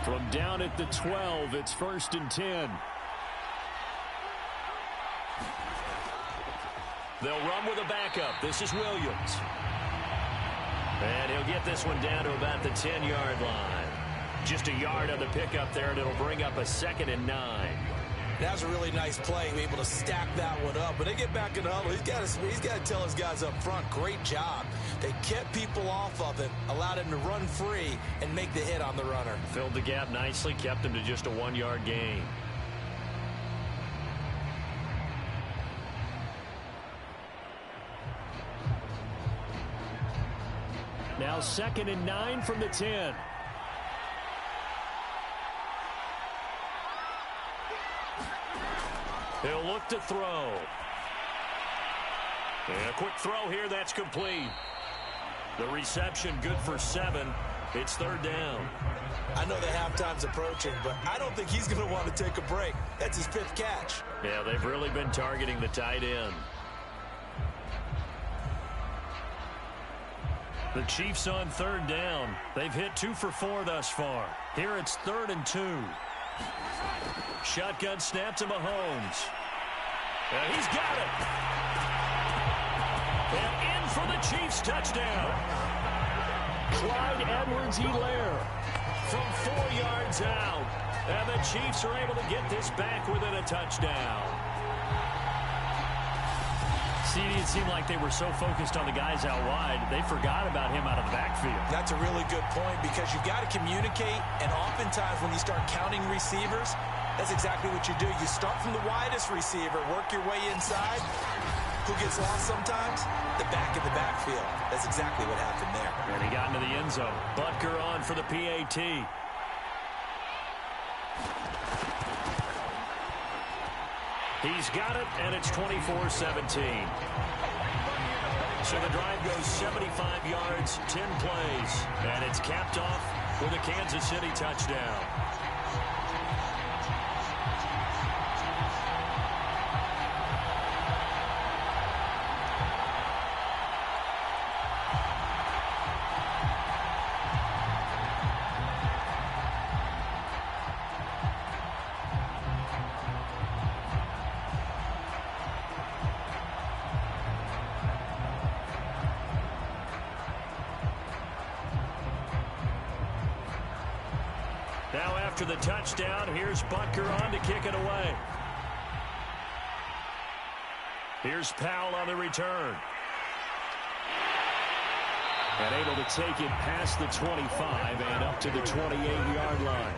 From down at the 12, it's 1st and 10. They'll run with a backup. This is Williams. And he'll get this one down to about the 10-yard line. Just a yard on the pickup there, and it'll bring up a 2nd and 9. That was a really nice play, able to stack that one up. But they get back in the huddle. He's got to tell his guys up front, great job. They kept people off of him, allowed him to run free and make the hit on the runner. Filled the gap nicely, kept him to just a 1-yard gain. Now 2nd and 9 from the 10. He'll look to throw. And a quick throw here, that's complete. The reception good for 7. It's 3rd down. I know the halftime's approaching, but I don't think he's going to want to take a break. That's his 5th catch. Yeah, they've really been targeting the tight end. The Chiefs on 3rd down. They've hit 2 for 4 thus far. Here it's 3rd and 2. Shotgun snap to Mahomes. And he's got it. And in for the Chiefs touchdown. Clyde Edwards-Helaire from 4 yards out. And the Chiefs are able to get this back within a touchdown. It seemed like they were so focused on the guys out wide, they forgot about him out of the backfield. That's a really good point because you've got to communicate, and oftentimes when you start counting receivers, that's exactly what you do. You start from the widest receiver, work your way inside. Who gets lost sometimes? The back in the backfield. That's exactly what happened there. And he got into the end zone. Butker on for the PAT. He's got it, and it's 24-17. So the drive goes 75 yards, 10 plays, and it's capped off with a Kansas City touchdown. Now after the touchdown, here's Butker on to kick it away. Here's Powell on the return. And able to take it past the 25 and up to the 28-yard line.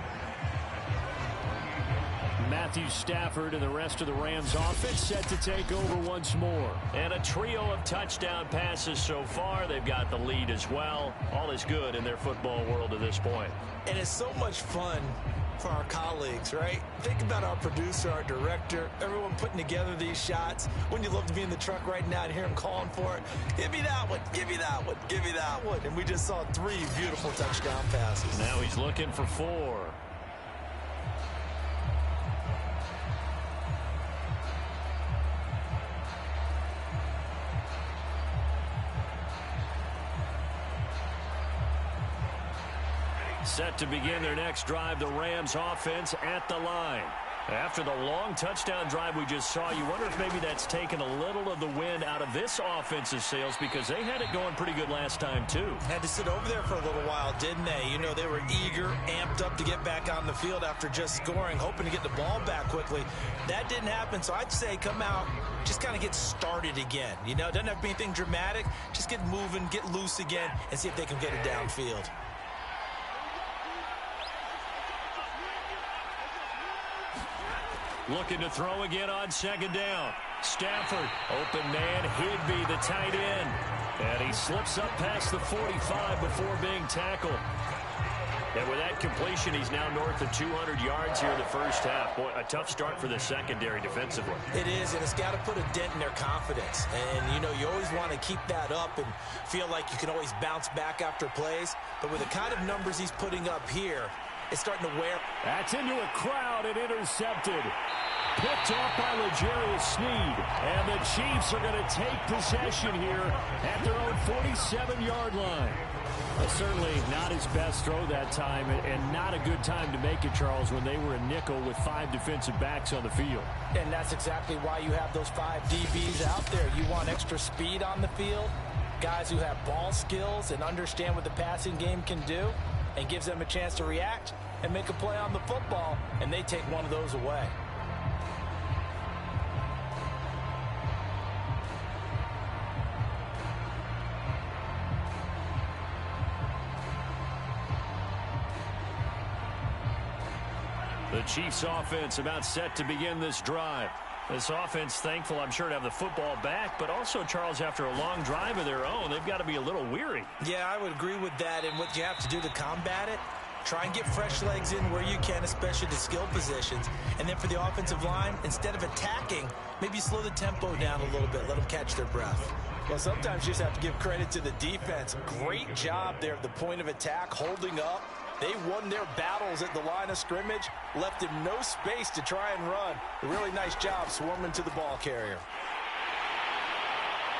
Matthew Stafford and the rest of the Rams offense set to take over once more. And a trio of touchdown passes so far. They've got the lead as well. All is good in their football world at this point. And it's so much fun for our colleagues, right? Think about our producer, our director, everyone putting together these shots. Wouldn't you love to be in the truck right now and hear him calling for it? Give me that one, give me that one, give me that one. And we just saw 3 beautiful touchdown passes. Now he's looking for 4. Set to begin their next drive, the Rams offense at the line. After the long touchdown drive we just saw, you wonder if maybe that's taken a little of the wind out of this offense's sails because they had it going pretty good last time too. Had to sit over there for a little while, didn't they? You know, they were eager, amped up to get back on the field after just scoring, hoping to get the ball back quickly. That didn't happen, so I'd say come out, just kind of get started again. You know, doesn't have to be anything dramatic. Just get moving, get loose again, and see if they can get it downfield. Looking to throw again on second down. Stafford, open man, Higbee, the tight end. And he slips up past the 45 before being tackled. And with that completion, he's now north of 200 yards here in the first half. Boy, a tough start for the secondary defensively. It is, and it's got to put a dent in their confidence. And, you know, you always want to keep that up and feel like you can always bounce back after plays. But with the kind of numbers he's putting up here, it's starting to wear. That's into a crowd and intercepted. Picked off by L'Jarius Sneed. And the Chiefs are going to take possession here at their own 47-yard line. Certainly not his best throw that time, and not a good time to make it, Charles, when they were a nickel with 5 defensive backs on the field. And that's exactly why you have those 5 DBs out there. You want extra speed on the field, guys who have ball skills and understand what the passing game can do, and gives them a chance to react and make a play on the football, and they take one of those away. The Chiefs offense about set to begin this drive. This offense thankful, I'm sure, to have the football back, but also, Charles, after a long drive of their own, they've got to be a little weary. Yeah, I would agree with that, and what you have to do to combat it, try and get fresh legs in where you can, especially the skill positions. And then for the offensive line, instead of attacking, maybe slow the tempo down a little bit, let them catch their breath. Well, sometimes you just have to give credit to the defense. Great job there at the point of attack, holding up. They won their battles at the line of scrimmage, left him no space to try and run. A really nice job swarming to the ball carrier.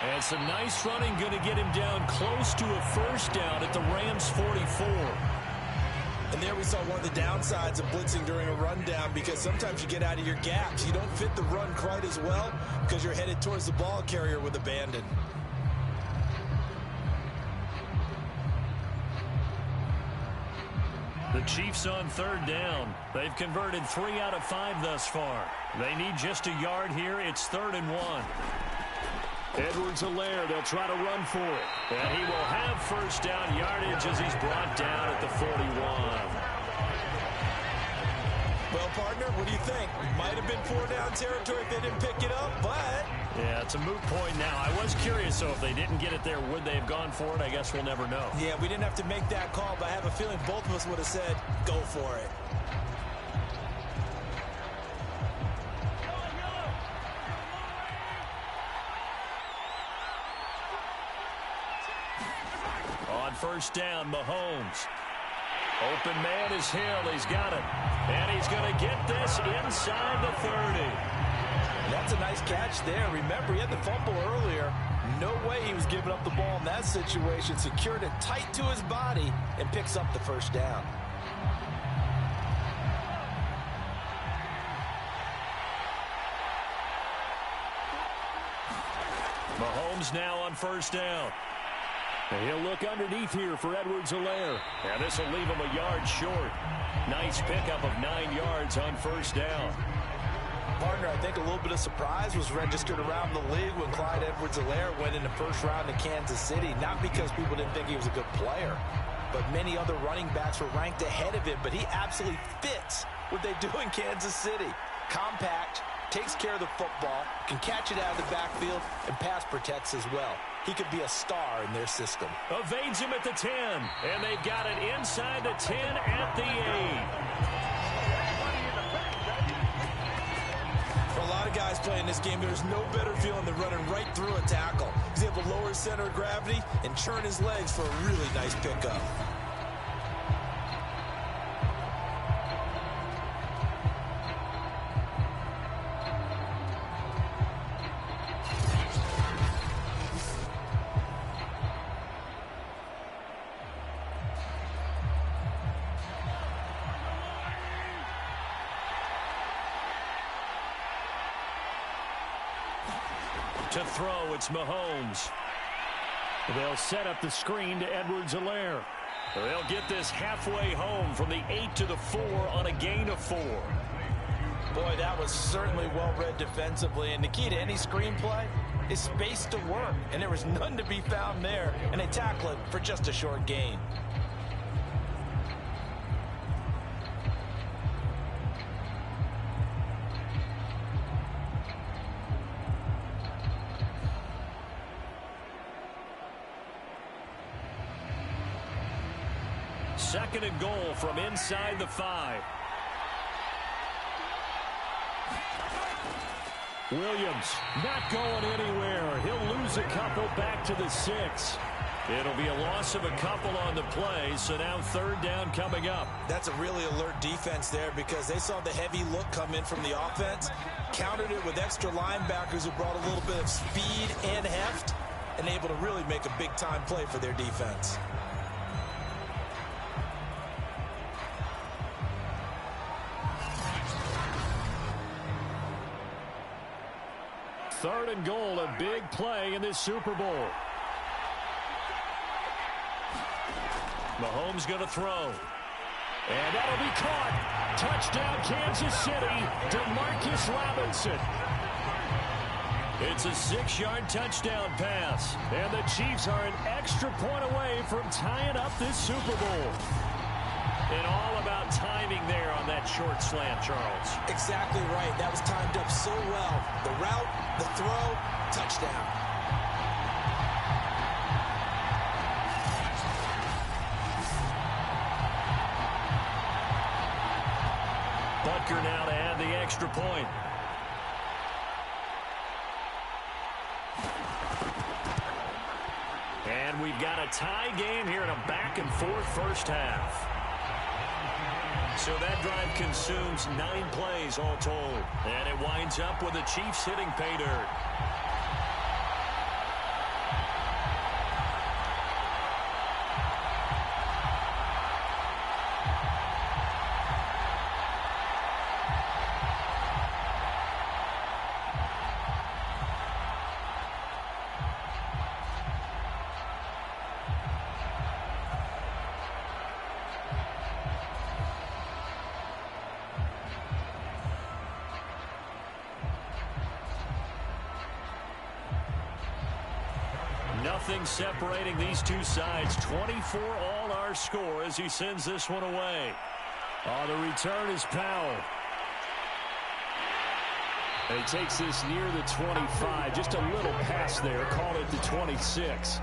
And some nice running, going to get him down close to a first down at the Rams 44. And there we saw one of the downsides of blitzing during a rundown, because sometimes you get out of your gaps. You don't fit the run quite as well because you're headed towards the ball carrier with abandon. The Chiefs on third down. They've converted 3 out of 5 thus far. They need just a yard here. It's 3rd and 1. Edwards-Helaire, they'll try to run for it. And he will have first down yardage as he's brought down at the 41. Well, partner, what do you think? Might have been 4-down territory if they didn't pick it up, but... Yeah, it's a moot point now. I was curious, so if they didn't get it there, would they have gone for it? I guess we'll never know. Yeah, we didn't have to make that call, but I have a feeling both of us would have said, go for it. first down. Mahomes. Open man is Hill. He's got it. And he's going to get this inside the 30. That's a nice catch there. Remember, he had the fumble earlier. No way he was giving up the ball in that situation. Secured it tight to his body and picks up the first down. Mahomes now on first down. And he'll look underneath here for Edwards-Helaire. And this will leave him a yard short. Nice pickup of 9 yards on first down. Partner, I think a little bit of surprise was registered around the league when Clyde Edwards-Helaire went in the first round to Kansas City. Not because people didn't think he was a good player, but many other running backs were ranked ahead of him. But he absolutely fits what they do in Kansas City. Compact, takes care of the football, can catch it out of the backfield, and pass protects as well. He could be a star in their system. Evades him at the 10, and they've got it inside the 10 at the 8. For a lot of guys playing this game, there's no better feeling than running right through a tackle. He's able to lower his center of gravity and churn his legs for a really nice pickup. To throw, it's Mahomes. They'll set up the screen to Edwards-Helaire. They'll get this halfway home from the 8 to the 4 on a gain of 4. Boy, that was certainly well-read defensively. And the key to any screenplay is space to work. And there was none to be found there. And they tackle it for just a short gain. Second and goal from inside the 5. Williams not going anywhere. He'll lose a couple back to the 6. It'll be a loss of a couple on the play, so now third down coming up. That's a really alert defense there because they saw the heavy look come in from the offense, countered it with extra linebackers who brought a little bit of speed and heft, and able to really make a big-time play for their defense. Third and goal, a big play in this Super Bowl. Mahomes going to throw. And that'll be caught. Touchdown, Kansas City. DeMarcus Robinson. It's a 6-yard touchdown pass. And the Chiefs are an extra point away from tying up this Super Bowl. And all about timing there on that short slant, Charles. Exactly right. That was timed up so well. The route, the throw, touchdown. Butker now to add the extra point. And we've got a tie game here in a back-and-forth first half. So that drive consumes 9 plays all told. And it winds up with the Chiefs hitting pay dirt. Nothing separating these two sides. 24 all our score as he sends this one away. The return is Powell. And he takes this near the 25. Just a little pass there. Call it the 26.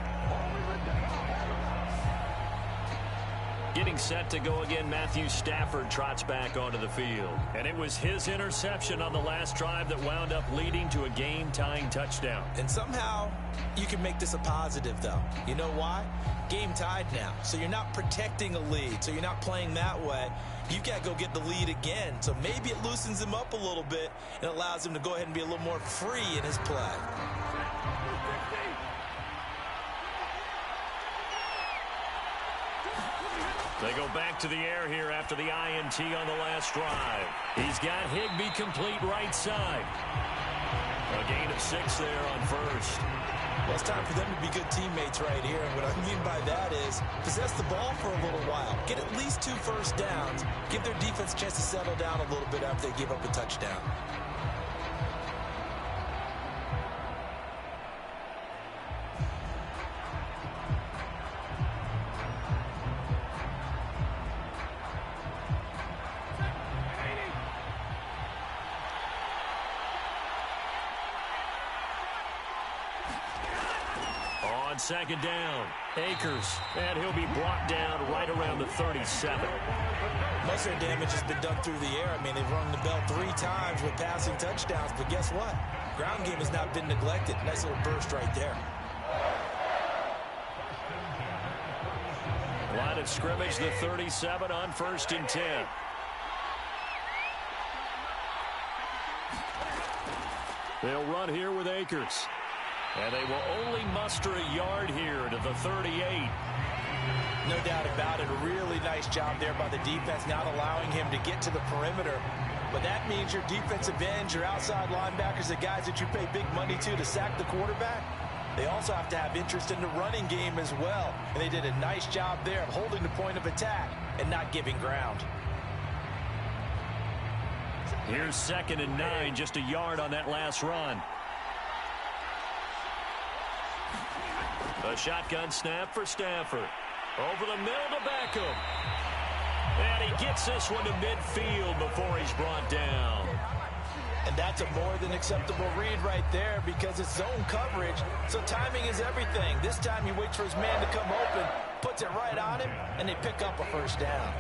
Getting Getting set to go again, Matthew Stafford trots back onto the field. And it was his interception on the last drive that wound up leading to a game-tying touchdown. And somehow you can make this a positive, though. You know why? Game tied now. So you're not protecting a lead. So you're not playing that way. You've got to go get the lead again. So maybe it loosens him up a little bit and allows him to go ahead and be a little more free in his play. They go back to the air here after the INT on the last drive. He's got Higbee complete right side. A gain of 6 there on first. Well, it's time for them to be good teammates right here. And what I mean by that is possess the ball for a little while. Get at least 2 first downs. Give their defense a chance to settle down a little bit after they give up a touchdown. Second down, Akers, and he'll be brought down right around the 37. Most of their damage has been done through the air. I mean, they've rung the bell 3 times with passing touchdowns, but guess what? Ground game has not been neglected. Nice little burst right there. Line of scrimmage, the 37 on 1st and 10. They'll run here with Akers. And they will only muster a yard here to the 38. No doubt about it. A really nice job there by the defense, not allowing him to get to the perimeter. But that means your defensive ends, your outside linebackers, the guys that you pay big money to sack the quarterback, they also have to have interest in the running game as well. And they did a nice job there of holding the point of attack and not giving ground. Here's 2nd and 9, just a yard on that last run. A shotgun snap for Stafford. Over the middle to Beckham. And he gets this one to midfield before he's brought down. And that's a more than acceptable read right there because it's zone coverage, so timing is everything. This time he waits for his man to come open, puts it right on him, and they pick up a first down.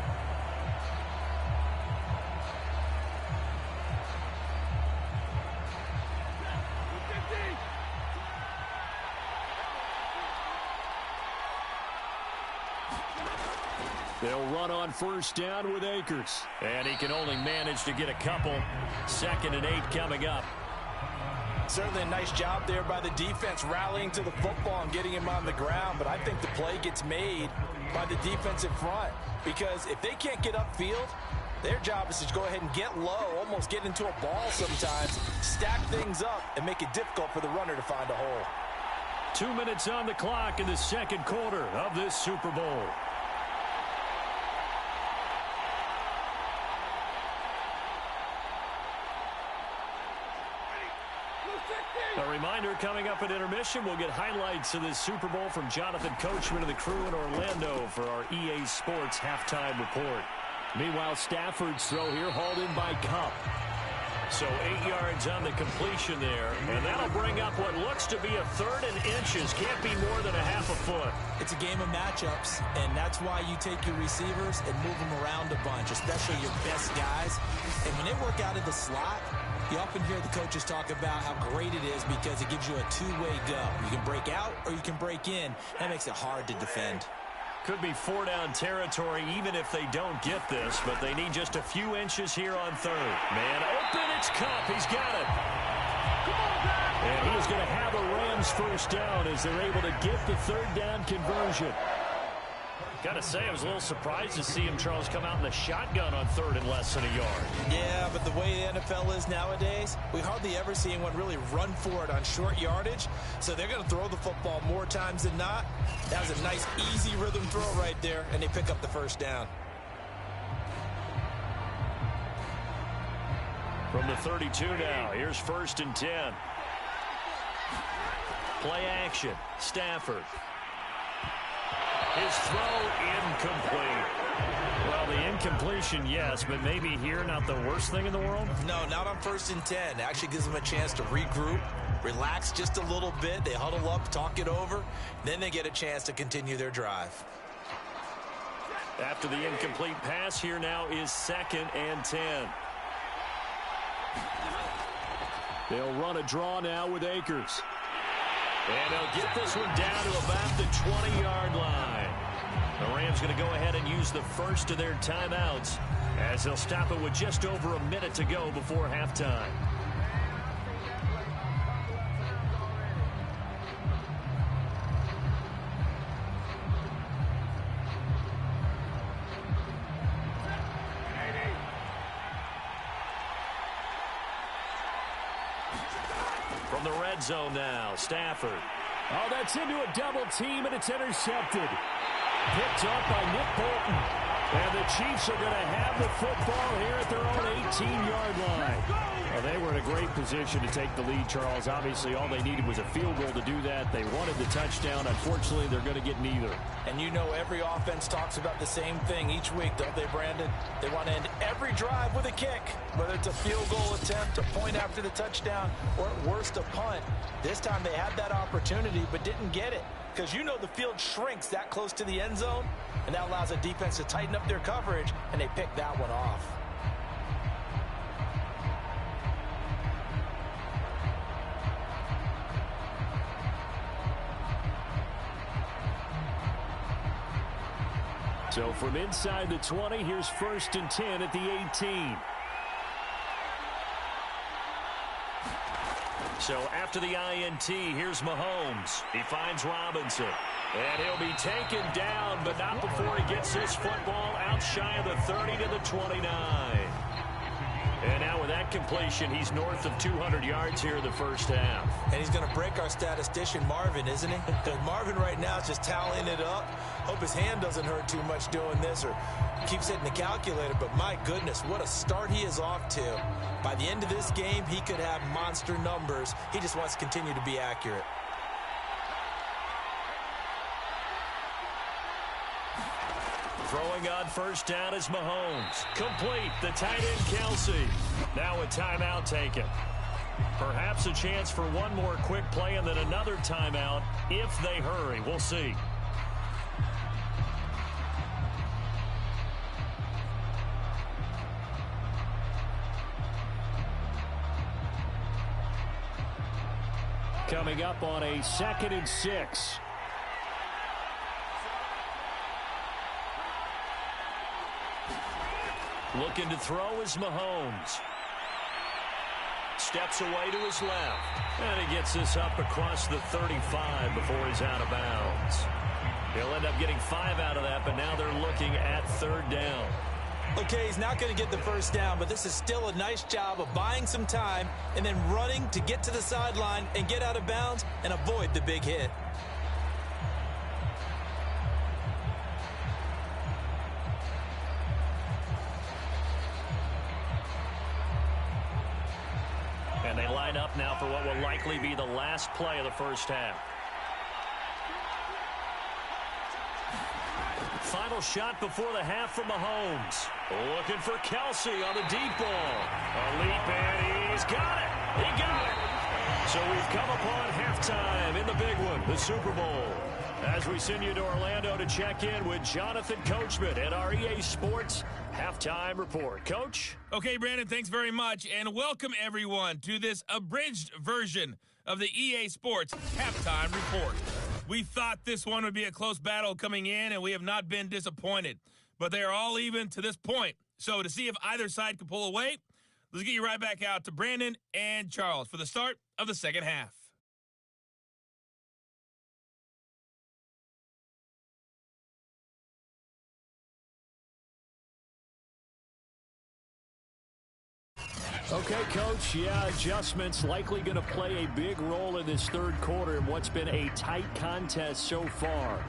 They'll run on 1st down with Akers. And he can only manage to get a couple. 2nd and 8 coming up. Certainly a nice job there by the defense rallying to the football and getting him on the ground. But I think the play gets made by the defensive front. Because if they can't get upfield, their job is to go ahead and get low, almost get into a ball sometimes, stack things up, and make it difficult for the runner to find a hole. 2 minutes on the clock in the 2nd quarter of this Super Bowl. A reminder, coming up at intermission, we'll get highlights of this Super Bowl from Jonathan Coachman and the crew in Orlando for our EA Sports halftime report. Meanwhile, Stafford's throw here hauled in by Kupp. So 8 yards on the completion there, and that'll bring up what looks to be a 3rd and inches. Can't be more than a half a foot. It's a game of matchups, and that's why you take your receivers and move them around a bunch, especially your best guys. And when they work out of the slot, you often hear the coaches talk about how great it is because it gives you a 2-way go. You can break out or you can break in. That makes it hard to defend. Could be 4-down territory even if they don't get this, but they need just a few inches here on 3rd. Man open, it's Kupp. He's got it. And he's going to have a Rams first down as they're able to get the 3rd down conversion. Got to say, I was a little surprised to see him, Charles, come out in the shotgun on 3rd and less than a yard. Yeah, but the way the NFL is nowadays, we hardly ever see anyone really run for it on short yardage. So they're going to throw the football more times than not. That was a nice, easy rhythm throw right there, and they pick up the first down. From the 32 now, here's 1st and 10. Play action, Stafford. His throw incomplete. Well, the incompletion, yes, but maybe here not the worst thing in the world? No, not on 1st and 10. It actually gives them a chance to regroup, relax just a little bit. They huddle up, talk it over. Then they get a chance to continue their drive. After the incomplete pass, here now is 2nd and 10. They'll run a draw now with Akers. And they'll get this one down to about the 20-yard line. The Rams going to go ahead and use the first of their timeouts as they'll stop it with just over a minute to go before halftime. From the red zone now, Stafford. Oh, that's into a double team, and it's intercepted. Picked up by Nick Bolton. And the Chiefs are going to have the football here at their own 18-yard line. Well, they were in a great position to take the lead, Charles. Obviously, all they needed was a field goal to do that. They wanted the touchdown. Unfortunately, they're going to get neither. And you know every offense talks about the same thing each week, don't they, Brandon? They want to end every drive with a kick, whether it's a field goal attempt, a point after the touchdown, or at worst, a punt. This time they had that opportunity but didn't get it, because you know the field shrinks that close to the end zone, and that allows the defense to tighten up their coverage, and they pick that one off. So from inside the 20, here's 1st and 10 at the 18. So after the INT, here's Mahomes. He finds Robinson. And he'll be taken down, but not before he gets his football out shy of the 30 to the 29. And now with that completion, he's north of 200 yards here in the first half. And he's going to break our statistician, Marvin, isn't he? Because Marvin right now is just tallying it up. Hope his hand doesn't hurt too much doing this or keeps hitting the calculator. But my goodness, what a start he is off to. By the end of this game, he could have monster numbers. He just wants to continue to be accurate. Throwing on first down is Mahomes. Complete. The tight end, Kelsey. Now a timeout taken. Perhaps a chance for one more quick play and then another timeout if they hurry. We'll see. Coming up on a 2nd and 6. Looking to throw is Mahomes. Steps away to his left. And he gets this up across the 35 before he's out of bounds. He'll end up getting 5 out of that, but now they're looking at 3rd down. Okay, he's not going to get the first down, but this is still a nice job of buying some time and then running to get to the sideline and get out of bounds and avoid the big hit. And they line up now for what will likely be the last play of the first half. Final shot before the half from Mahomes. Looking for Kelsey on the deep ball. A leap, and he's got it. He got it. So we've come upon halftime in the big one, the Super Bowl. As we send you to Orlando to check in with Jonathan Coachman at our EA Sports Halftime Report. Coach? Okay, Brandon, thanks very much, and welcome everyone to this abridged version of the EA Sports Halftime Report. We thought this one would be a close battle coming in, and we have not been disappointed. But they are all even to this point. So to see if either side can pull away, let's get you right back out to Brandon and Charles for the start of the second half. Okay, Coach, yeah, adjustments likely going to play a big role in this third quarter in what's been a tight contest so far.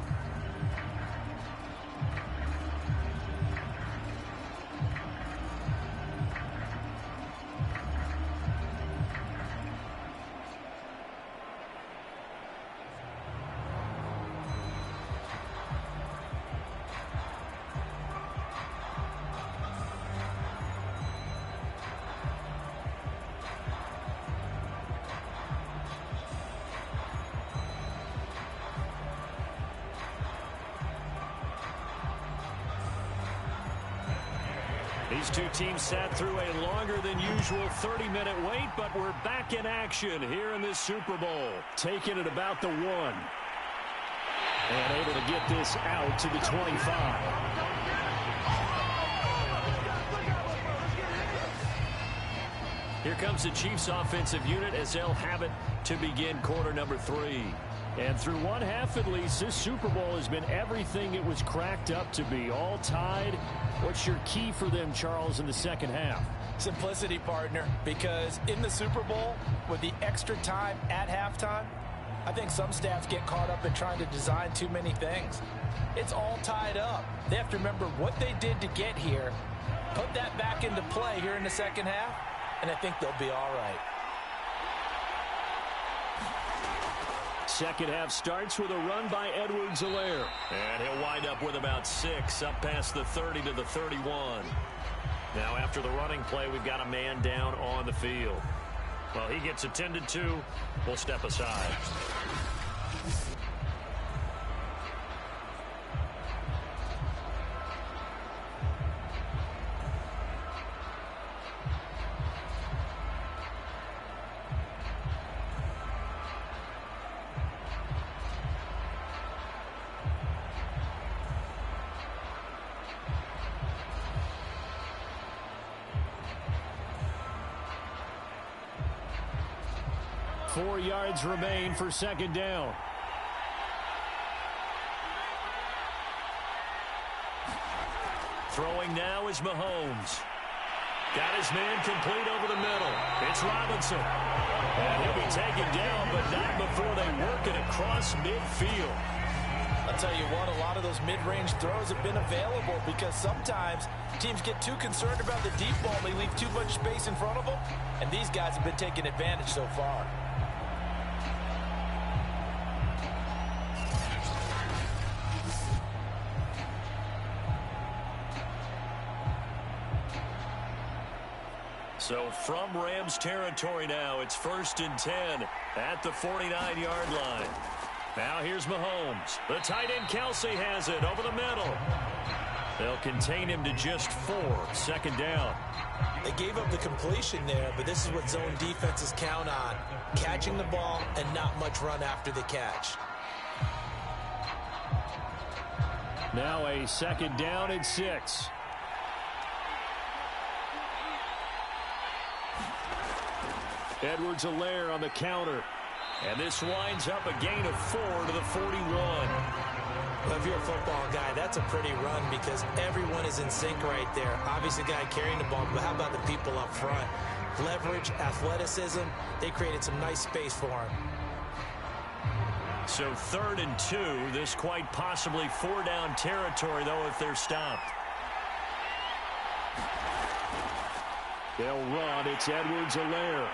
These two teams sat through a longer than usual 30-minute wait, but we're back in action here in this Super Bowl. Taking it about the 1. And able to get this out to the 25. Here comes the Chiefs offensive unit as they'll have it to begin quarter number 3. And through one half at least, this Super Bowl has been everything it was cracked up to be. All tied. What's your key for them, Charles, in the second half? Simplicity, partner, because in the Super Bowl, with the extra time at halftime, I think some staffs get caught up in trying to design too many things. It's all tied up. They have to remember what they did to get here, put that back into play here in the second half, and I think they'll be all right. Second half starts with a run by Edwards-Helaire. And he'll wind up with about 6 up past the 30 to the 31. Now after the running play, we've got a man down on the field. Well, he gets attended to. We'll step aside. Four yards remain for second down. Throwing now is Mahomes. Got his man complete over the middle. It's Robinson. And he'll be taken down, but not before they work it across midfield. I'll tell you what, a lot of those mid-range throws have been available because sometimes teams get too concerned about the deep ball. They leave too much space in front of them, and these guys have been taking advantage so far. So from Rams territory now, it's 1st and 10 at the 49-yard line. Now here's Mahomes. The tight end Kelce has it over the middle. They'll contain him to just 4. Second down. They gave up the completion there, but this is what zone defenses count on. Catching the ball and not much run after the catch. Now a second down and 6. Edwards-Helaire on the counter. And this winds up a gain of 4 to the 41. Well, if you're a football guy, that's a pretty run because everyone is in sync right there. Obviously, the guy carrying the ball, but how about the people up front? Leverage, athleticism, they created some nice space for him. So 3rd and 2, this quite possibly 4-down territory, though, if they're stopped. They'll run. It's Edwards-Helaire.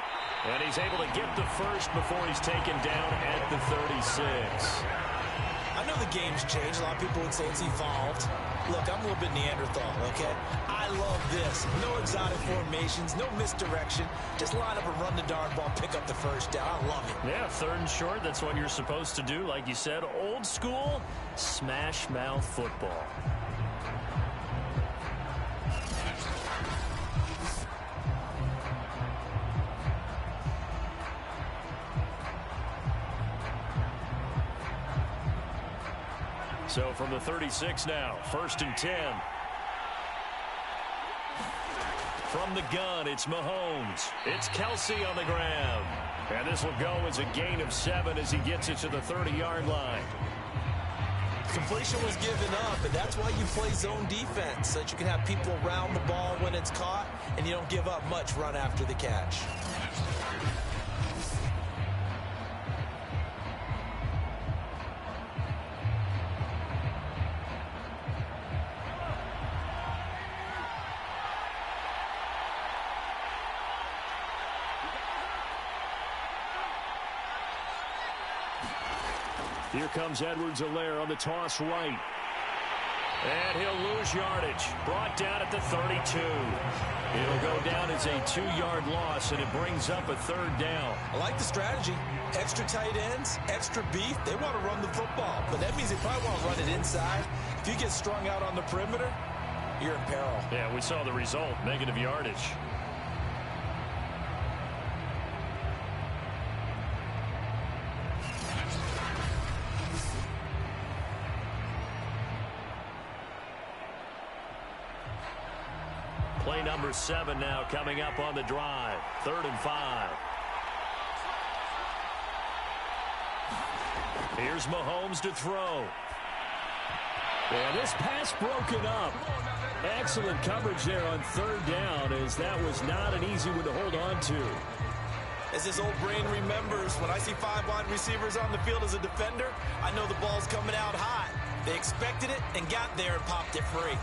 And he's able to get the first before he's taken down at the 36. I know the game's changed. A lot of people would say it's evolved. Look, I'm a little bit Neanderthal, okay? I love this. No exotic formations, no misdirection. Just line up and run the darn ball, pick up the first down. I love it. Yeah, 3rd and short, that's what you're supposed to do. Like you said, old school, smash mouth football. So from the 36 now, 1st and 10. From the gun, it's Mahomes. It's Kelce on the ground. And this will go as a gain of 7 as he gets it to the 30-yard line. Completion was given up, but that's why you play zone defense, so that you can have people around the ball when it's caught, and you don't give up much run after the catch. Here comes Edwards-Helaire on the toss right. And he'll lose yardage. Brought down at the 32. It'll go down as a 2-yard loss, and it brings up a 3rd down. I like the strategy. Extra tight ends, extra beef. They want to run the football, but that means they probably want to run it inside. If you get strung out on the perimeter, you're in peril. Yeah, we saw the result, negative yardage. Play number 7 now coming up on the drive. 3rd and 5. Here's Mahomes to throw. Yeah, this pass broken up. Excellent coverage there on 3rd down, as that was not an easy one to hold on to. As his old brain remembers, when I see 5 wide receivers on the field as a defender, I know the ball's coming out hot. They expected it and got there and popped it free.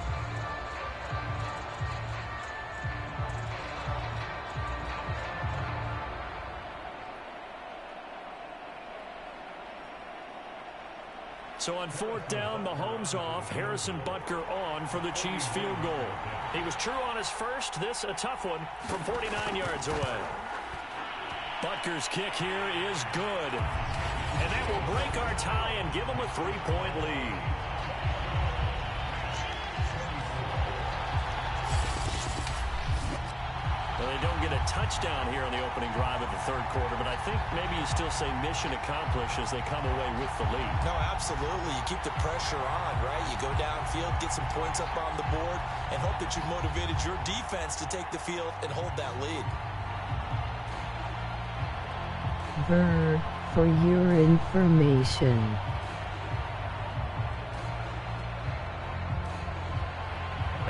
So on 4th down, Mahomes off, Harrison Butker on for the Chiefs field goal. He was true on his first, this a tough one from 49 yards away. Butker's kick here is good. And that will break our tie and give them a 3-point lead. Well, they don't get a touchdown here on the opening drive of the 3rd quarter, but I think maybe you still say mission accomplished as they come away with the lead. No, absolutely. You keep the pressure on, right? You go downfield, get some points up on the board, and hope that you've motivated your defense to take the field and hold that lead. Burr, for your information.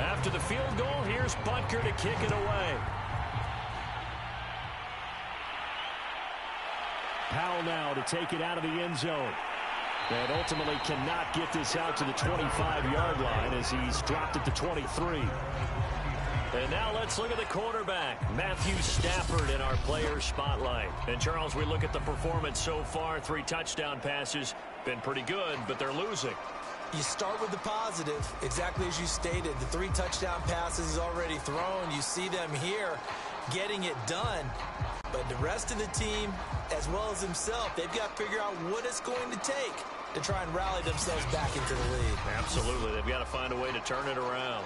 After the field goal, here's Butker to kick it away. Powell now to take it out of the end zone. And ultimately cannot get this out to the 25-yard line as he's dropped it to 23. And now let's look at the quarterback, Matthew Stafford, in our player spotlight. And, Charles, we look at the performance so far. 3 touchdown passes. Been pretty good, but they're losing. You start with the positive, exactly as you stated. The 3 touchdown passes he's already thrown. You see them here getting it done. But the rest of the team, as well as himself, they've got to figure out what it's going to take to try and rally themselves back into the lead. Absolutely. They've got to find a way to turn it around.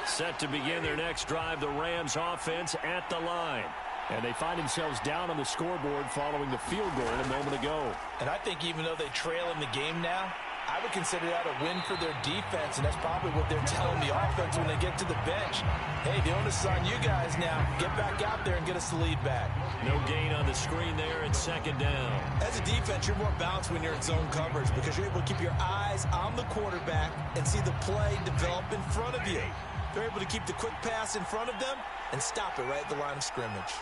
Set to begin their next drive, the Rams offense at the line. And they find themselves down on the scoreboard following the field goal a moment ago. And I think even though they trail in the game now, I would consider that a win for their defense, and that's probably what they're telling the offense when they get to the bench. Hey, the onus is on you guys now. Get back out there and get us the lead back. No gain on the screen there at 2nd down. As a defense, you're more balanced when you're in zone coverage because you're able to keep your eyes on the quarterback and see the play develop in front of you. They're able to keep the quick pass in front of them and stop it right at the line of scrimmage.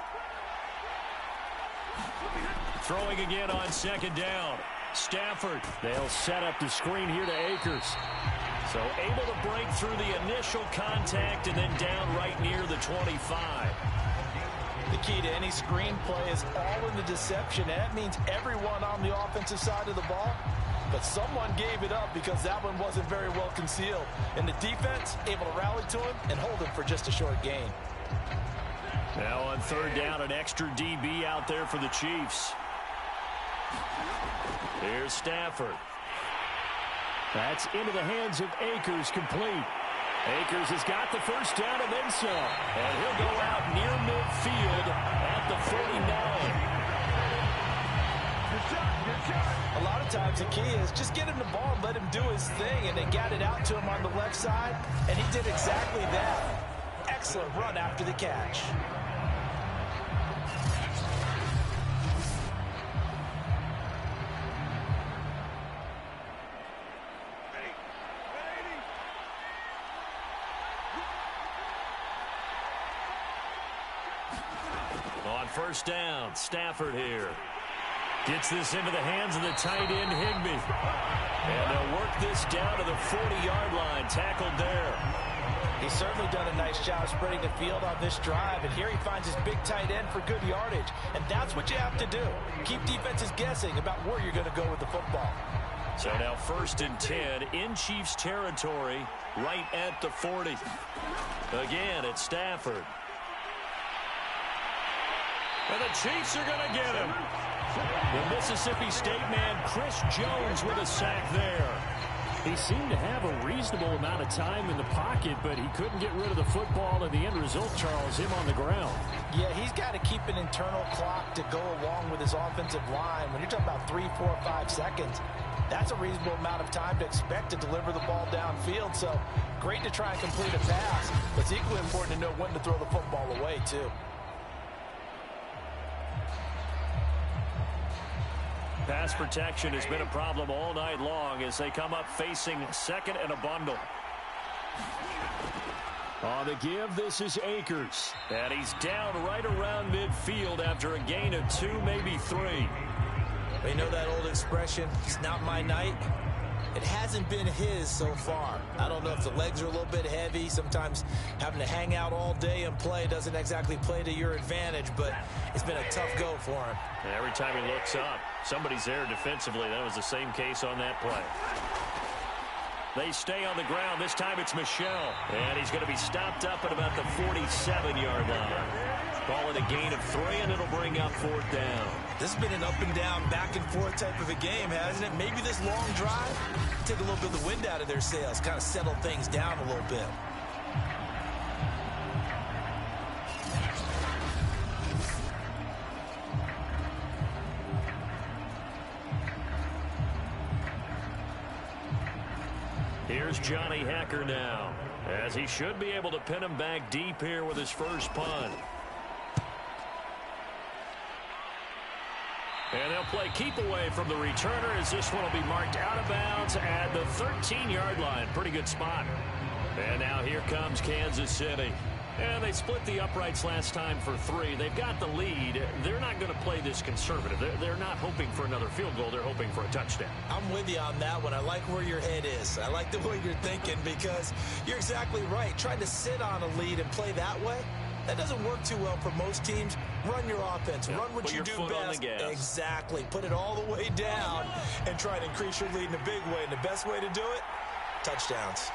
Throwing again on 2nd down. Stafford. They'll set up the screen here to Akers. So able to break through the initial contact and then down right near the 25. The key to any screen play is all in the deception, and that means everyone on the offensive side of the ball. But someone gave it up because that one wasn't very well concealed. And the defense able to rally to him and hold him for just a short gain. Now on 3rd down, an extra DB out there for the Chiefs. Here's Stafford. That's into the hands of Akers, complete. Akers has got the first down and then some. And he'll go out near midfield at the 49. A lot of times the key is just get him the ball and let him do his thing, and they got it out to him on the left side, and he did exactly that. Excellent run after the catch. On 1st down, Stafford here. Gets this into the hands of the tight end, Higbee. And they'll work this down to the 40-yard line, tackled there. He's certainly done a nice job spreading the field on this drive, and here he finds his big tight end for good yardage. And that's what you have to do. Keep defenses guessing about where you're going to go with the football. So now 1st and 10 in Chiefs territory, right at the 40. Again, it's Stafford. And the Chiefs are going to get him. The Mississippi State man, Chris Jones, with a sack there. He seemed to have a reasonable amount of time in the pocket, but he couldn't get rid of the football, and the end result, Charles, him on the ground. Yeah, he's got to keep an internal clock to go along with his offensive line. When you're talking about 3, 4, 5 seconds, that's a reasonable amount of time to expect to deliver the ball downfield. So great to try and complete a pass, but it's equally important to know when to throw the football away, too. Pass protection has been a problem all night long as they come up facing second and a bundle. On the give, this is Akers. And he's down right around midfield after a gain of 2, maybe 3. You know that old expression, it's not my night? It hasn't been his so far. I don't know if the legs are a little bit heavy. Sometimes having to hang out all day and play doesn't exactly play to your advantage, but it's been a tough go for him. And every time he looks up, somebody's there defensively. That was the same case on that play. They stay on the ground. This time it's Michel. And he's going to be stopped up at about the 47-yard line. Ball at a gain of 3, and it'll bring up 4th down. This has been an up-and-down, back-and-forth type of a game, hasn't it? Maybe this long drive, take a little bit of the wind out of their sails, kind of settle things down a little bit. Here's Johnny Hekker now, as he should be able to pin him back deep here with his first punt. And they'll play keep away from the returner as this one will be marked out of bounds at the 13-yard line. Pretty good spot. And now here comes Kansas City. And they split the uprights last time for 3. They've got the lead. They're not going to play this conservative. They're not hoping for another field goal. They're hoping for a touchdown. I'm with you on that one. I like where your head is. I like the way you're thinking because you're exactly right. Trying to sit on a lead and play that way, that doesn't work too well for most teams. Run your offense. Yeah, run what you do best. Exactly. Put it all the way down and try to increase your lead in a big way. And the best way to do it, touchdowns.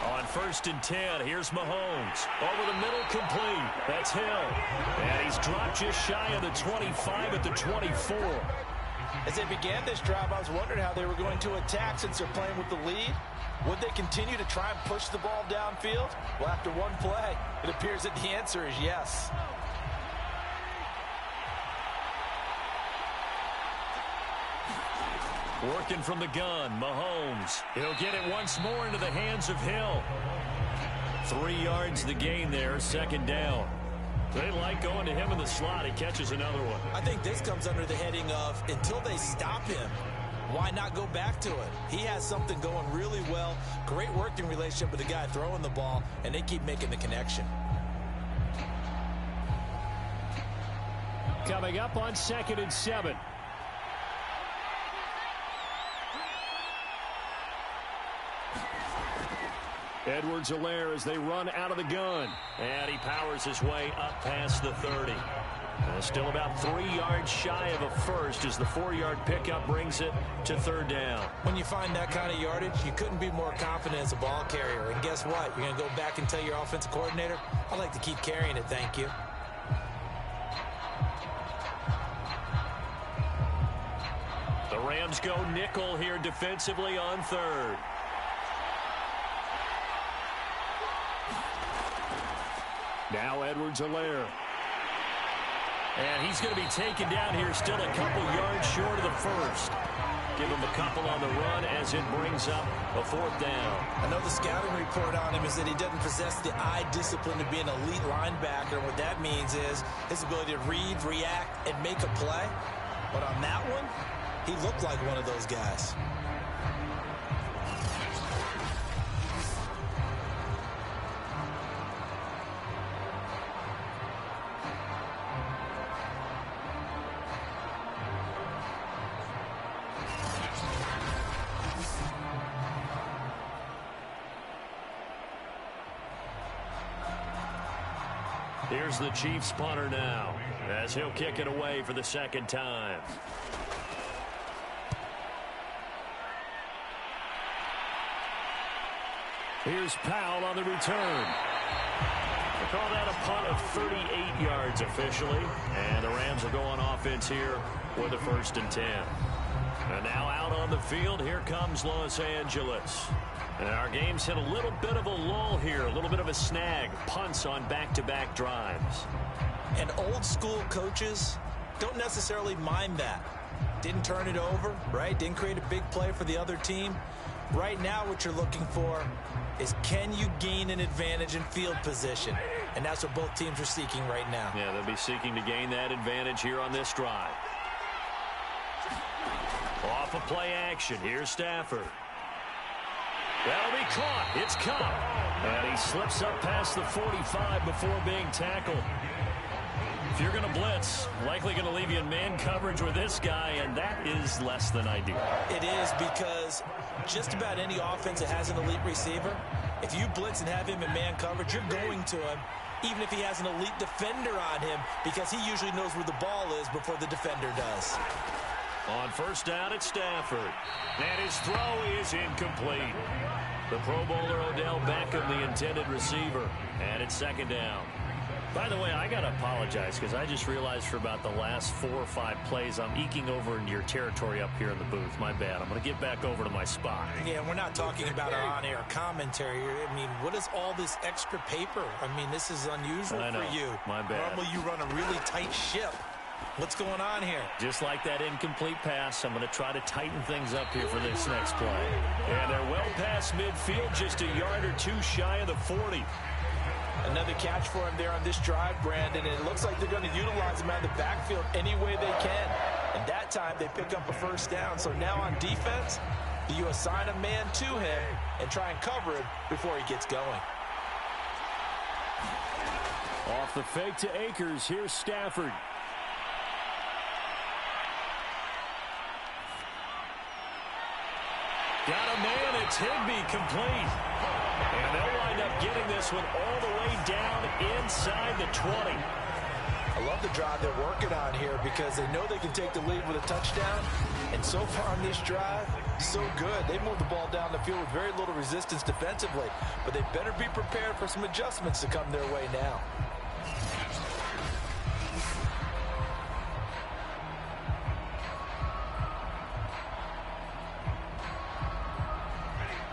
On 1st and 10, here's Mahomes. Over the middle, complete. That's Hill. And he's dropped just shy of the 25 at the 24. As they began this drive, I was wondering how they were going to attack since they're playing with the lead. Would they continue to try and push the ball downfield? Well, after one play, it appears that the answer is yes. Working from the gun, Mahomes. He'll get it once more into the hands of Hill. 3 yards the gain there, 2nd down. They like going to him in the slot. He catches another one. I think this comes under the heading of until they stop him, why not go back to it? He has something going really well. Great working relationship with the guy throwing the ball, and they keep making the connection. Coming up on 2nd and 7. Edwards-Helaire as they run out of the gun. And he powers his way up past the 30. Still about 3 yards shy of a first as the 4-yard pickup brings it to 3rd down. When you find that kind of yardage, you couldn't be more confident as a ball carrier. And guess what? You're going to go back and tell your offensive coordinator, I'd like to keep carrying it, thank you. The Rams go nickel here defensively on 3rd. Now Edwards-Helaire. And he's going to be taken down here still a couple yards short of the first. Give him a couple on the run as it brings up a 4th down. I know the scouting report on him is that he doesn't possess the eye discipline to be an elite linebacker. And what that means is his ability to read, react, and make a play. But on that one, he looked like one of those guys. Here's the Chiefs punter now as he'll kick it away for the 2nd time. Here's Powell on the return. They call that a punt of 38 yards officially. And the Rams will go on offense here with a 1st and 10. And now out on the field, here comes Los Angeles. And our game's hit a little bit of a lull here, a little bit of a snag. Punts on back-to-back drives. And old school coaches don't necessarily mind that. Didn't turn it over, right? Didn't create a big play for the other team. Right now what you're looking for is, can you gain an advantage in field position? And that's what both teams are seeking right now. Yeah, they'll be seeking to gain that advantage here on this drive. Off of play action, here's Stafford. That'll be caught. It's Kupp. And he slips up past the 45 before being tackled. If you're going to blitz, likely going to leave you in man coverage with this guy, and that is less than ideal. It is, because just about any offense that has an elite receiver, if you blitz and have him in man coverage, you're going to him, even if he has an elite defender on him, because he usually knows where the ball is before the defender does. On 1st down, it's Stafford. And his throw is incomplete. The Pro Bowler Odell Beckham, the intended receiver. And it's 2nd down. By the way, I got to apologize, because I just realized for about the last 4 or 5 plays, I'm eking over into your territory up here in the booth. My bad. I'm going to get back over to my spot. Yeah, we're not talking about our on-air commentary. I mean, what is all this extra paper? I mean, this is unusual for you. My bad. Normally you run a really tight ship. What's going on here? Just like that incomplete pass, I'm going to try to tighten things up here for this next play. And they're well past midfield, just a yard or 2 shy of the 40. Another catch for him there on this drive, Brandon, and it looks like they're going to utilize him out of the backfield any way they can. And that time they pick up a 1st down. So now on defense, do you assign a man to him and try and cover him before he gets going? Off the fake to Akers, here's Stafford. Got a man, it's Higbee, complete. And they'll wind up getting this one all the way down inside the 20. I love the drive they're working on here, because they know they can take the lead with a touchdown. And so far on this drive, so good. They moved the ball down the field with very little resistance defensively. But they better be prepared for some adjustments to come their way now.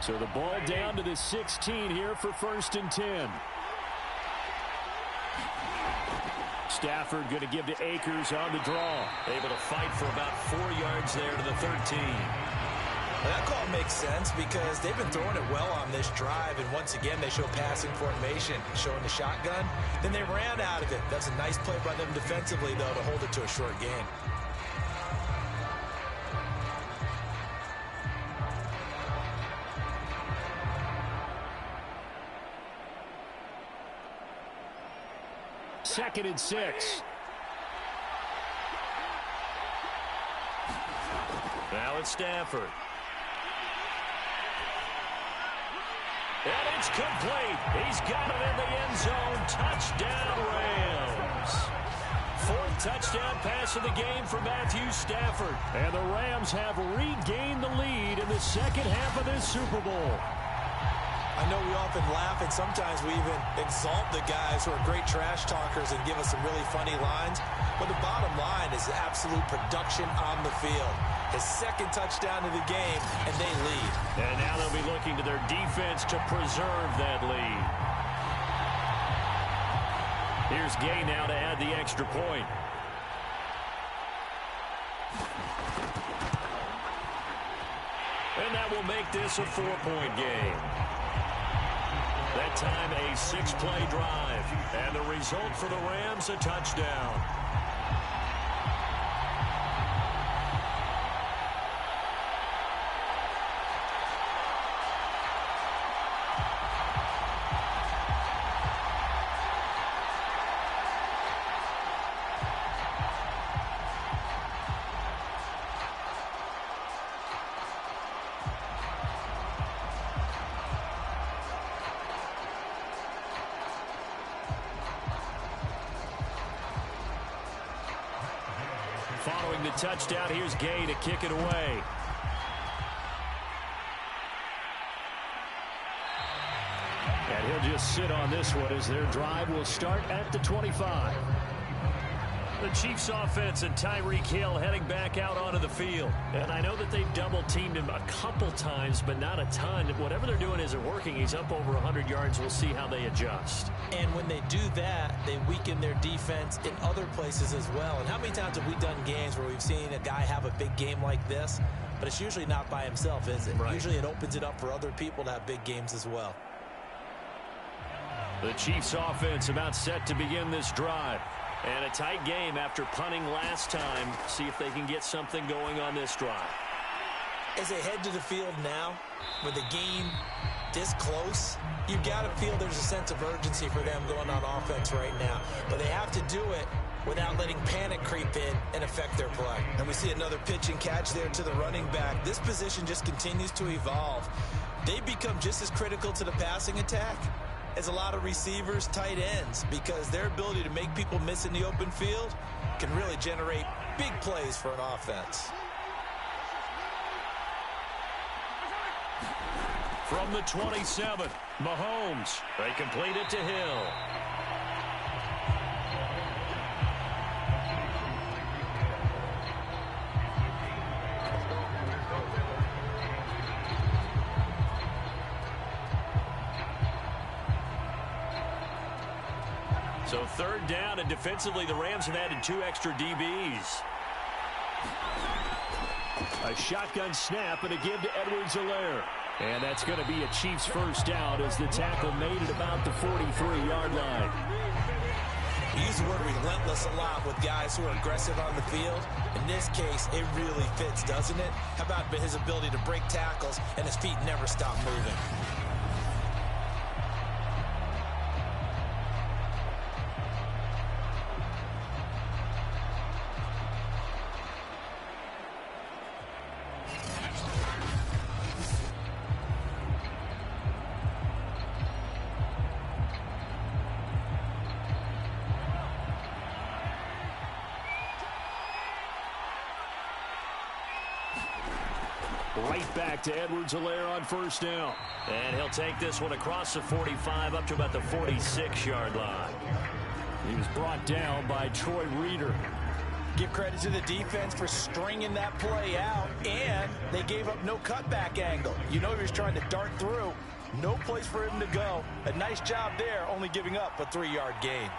So the ball down to the 16 here for 1st and 10. Stafford going to give to Akers on the draw. Able to fight for about 4 yards there to the 13. Well, that call makes sense, because they've been throwing it well on this drive, and once again they show passing formation, showing the shotgun. Then they ran out of it. That's a nice play by them defensively, though, to hold it to a short gain. Second and 6. Now it's Stafford. And it's complete. He's got it in the end zone. Touchdown, Rams. 4th touchdown pass of the game for Matthew Stafford. And the Rams have regained the lead in the 2nd half of this Super Bowl. I know we often laugh, and sometimes we even exalt the guys who are great trash talkers and give us some really funny lines. But the bottom line is absolute production on the field. His 2nd touchdown of the game, and they lead. And now they'll be looking to their defense to preserve that lead. Here's Gay now to add the extra point. And that will make this a 4-point game. That time a 6-play drive. And the result for the Rams, a touchdown. Following the touchdown, here's Gay to kick it away. And he'll just sit on this one as their drive will start at the 25. The Chiefs offense and Tyreek Hill heading back out onto the field. And I know that they've double-teamed him a couple times, but not a ton. Whatever they're doing isn't working. He's up over 100 yards. We'll see how they adjust. And when they do that, they weaken their defense in other places as well. And how many times have we done games where we've seen a guy have a big game like this, but it's usually not by himself, is it? Right. Usually it opens it up for other people to have big games as well. The Chiefs offense about set to begin this drive. And a tight game after punting last time. See if they can get something going on this drive. As they head to the field now, with the game this close, you've got to feel there's a sense of urgency for them going on offense right now. But they have to do it without letting panic creep in and affect their play. And we see another pitch and catch there to the running back. This position just continues to evolve. They become just as critical to the passing attack as a lot of receivers, tight ends, because their ability to make people miss in the open field can really generate big plays for an offense. From the 27, Mahomes. They complete it to Hill. So third down, and defensively the Rams have added 2 extra DBs. A shotgun snap and a give to Edwards-Helaire. And that's going to be a Chiefs first down as the tackle made it about the 43-yard line. We use the word relentless a lot with guys who are aggressive on the field. In this case, it really fits, doesn't it? How about his ability to break tackles and his feet never stop moving? Right back to Edwards-Helaire on first down. And he'll take this one across the 45 up to about the 46-yard line. He was brought down by Troy Reeder. Give credit to the defense for stringing that play out, and they gave up no cutback angle. You know he was trying to dart through. No place for him to go. A nice job there, only giving up a 3-yard gain.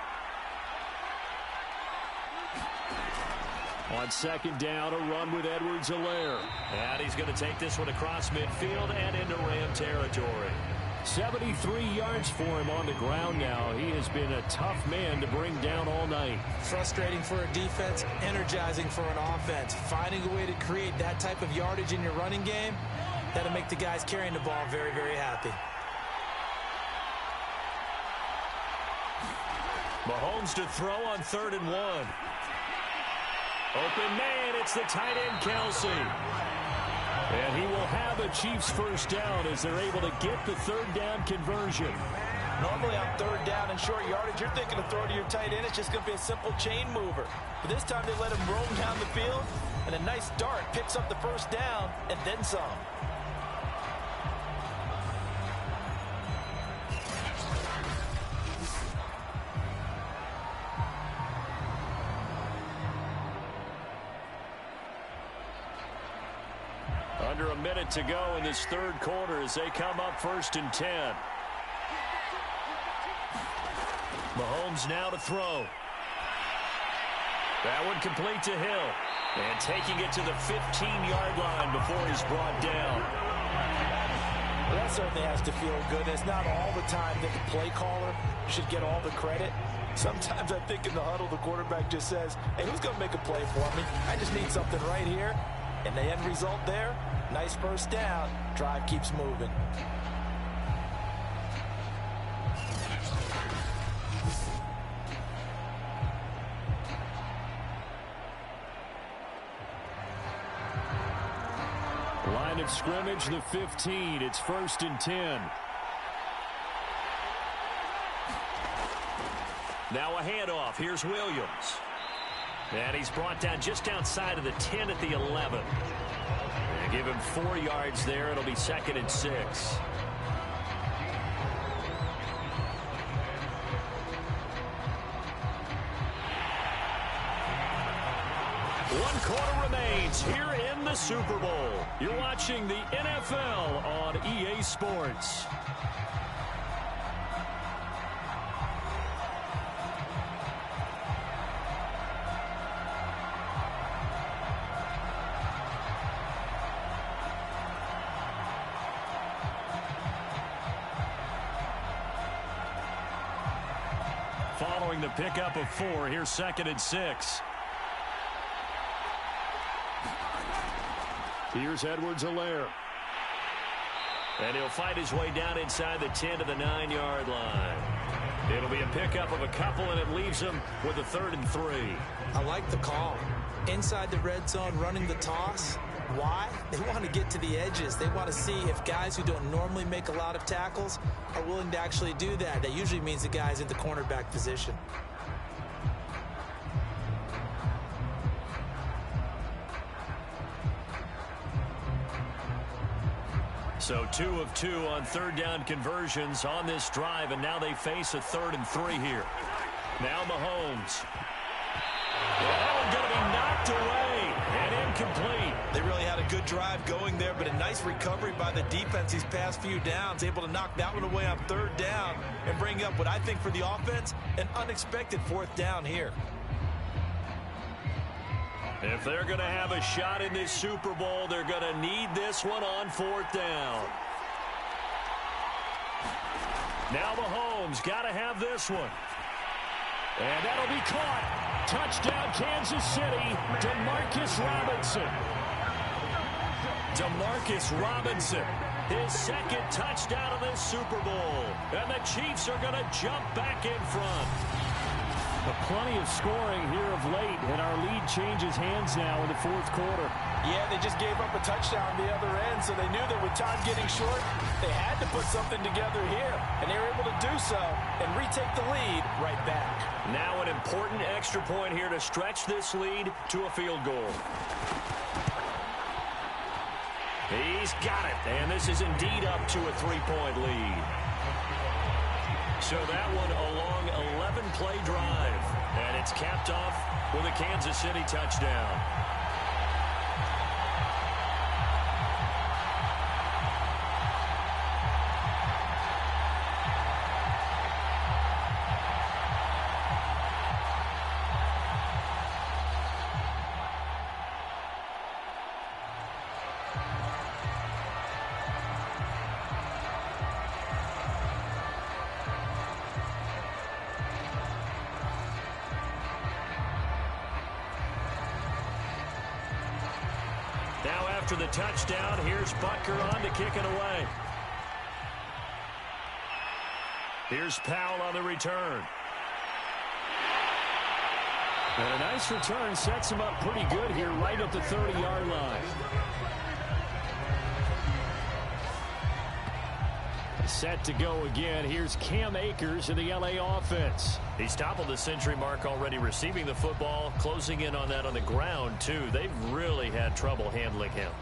On second down, a run with Edwards-Helaire. And he's going to take this one across midfield and into Ram territory. 73 yards for him on the ground now. He has been a tough man to bring down all night. Frustrating for a defense, energizing for an offense. Finding a way to create that type of yardage in your running game, that'll make the guys carrying the ball very, very happy. Mahomes to throw on 3rd and 1. Open man, it's the tight end, Kelsey. And he will have a Chiefs first down as they're able to get the 3rd down conversion. Normally on 3rd down and short yardage, you're thinking of throw to your tight end. It's just going to be a simple chain mover. But this time they let him roam down the field, and a nice dart picks up the first down and then some. Under a minute to go in this 3rd quarter as they come up 1st and 10. Mahomes now to throw. That one complete to Hill. And taking it to the 15-yard line before he's brought down. Well, that certainly has to feel good. It's not all the time that the play caller should get all the credit. Sometimes I think in the huddle, the quarterback just says, hey, who's going to make a play for me? I just need something right here. And the end result there, nice first down. Drive keeps moving. Line of scrimmage, the 15. It's 1st and 10. Now a handoff. Here's Williams. And he's brought down just outside of the 10 at the 11. And give him 4 yards there. It'll be 2nd and 6. 1 quarter remains here in the Super Bowl. You're watching the NFL on EA Sports. Following the pickup of 4, here's 2nd and 6. Here's Edwards-Helaire. And he'll fight his way down inside the 10 to the 9-yard line. It'll be a pickup of a couple, and it leaves him with a 3rd and 3. I like the call. Inside the red zone, running the toss. Why? They want to get to the edges. They want to see if guys who don't normally make a lot of tackles are willing to actually do that. That usually means the guy's in the cornerback position. So 2 of 2 on 3rd down conversions on this drive, and now they face a 3rd and 3 here. Now Mahomes. That one going to be knocked away and incomplete. They really had a good drive going there, but a nice recovery by the defense these past few downs, able to knock that one away on 3rd down and bring up what I think for the offense, an unexpected 4th down here. If they're going to have a shot in this Super Bowl, they're going to need this one on 4th down. Now Mahomes got to have this one. And that'll be caught. Touchdown, Kansas City. Demarcus Robinson. Demarcus Robinson. His 2nd touchdown of this Super Bowl. And the Chiefs are going to jump back in front. Plenty of scoring here of late, and our lead changes hands now in the 4th quarter. Yeah, they just gave up a touchdown on the other end, so they knew that with time getting short, they had to put something together here, and they were able to do so and retake the lead right back. Now an important extra point here to stretch this lead to a field goal. He's got it, and this is indeed up to a 3-point lead. So that one a long 11-play drive, and it's capped off with a Kansas City touchdown. Now after the touchdown, here's Butker on to kick it away. Here's Powell on the return. And a nice return sets him up pretty good here right at the 30-yard line. Set to go again. Here's Cam Akers in the LA offense. He's toppled the century mark already receiving the football, closing in on that on the ground, too. They've really had trouble handling him.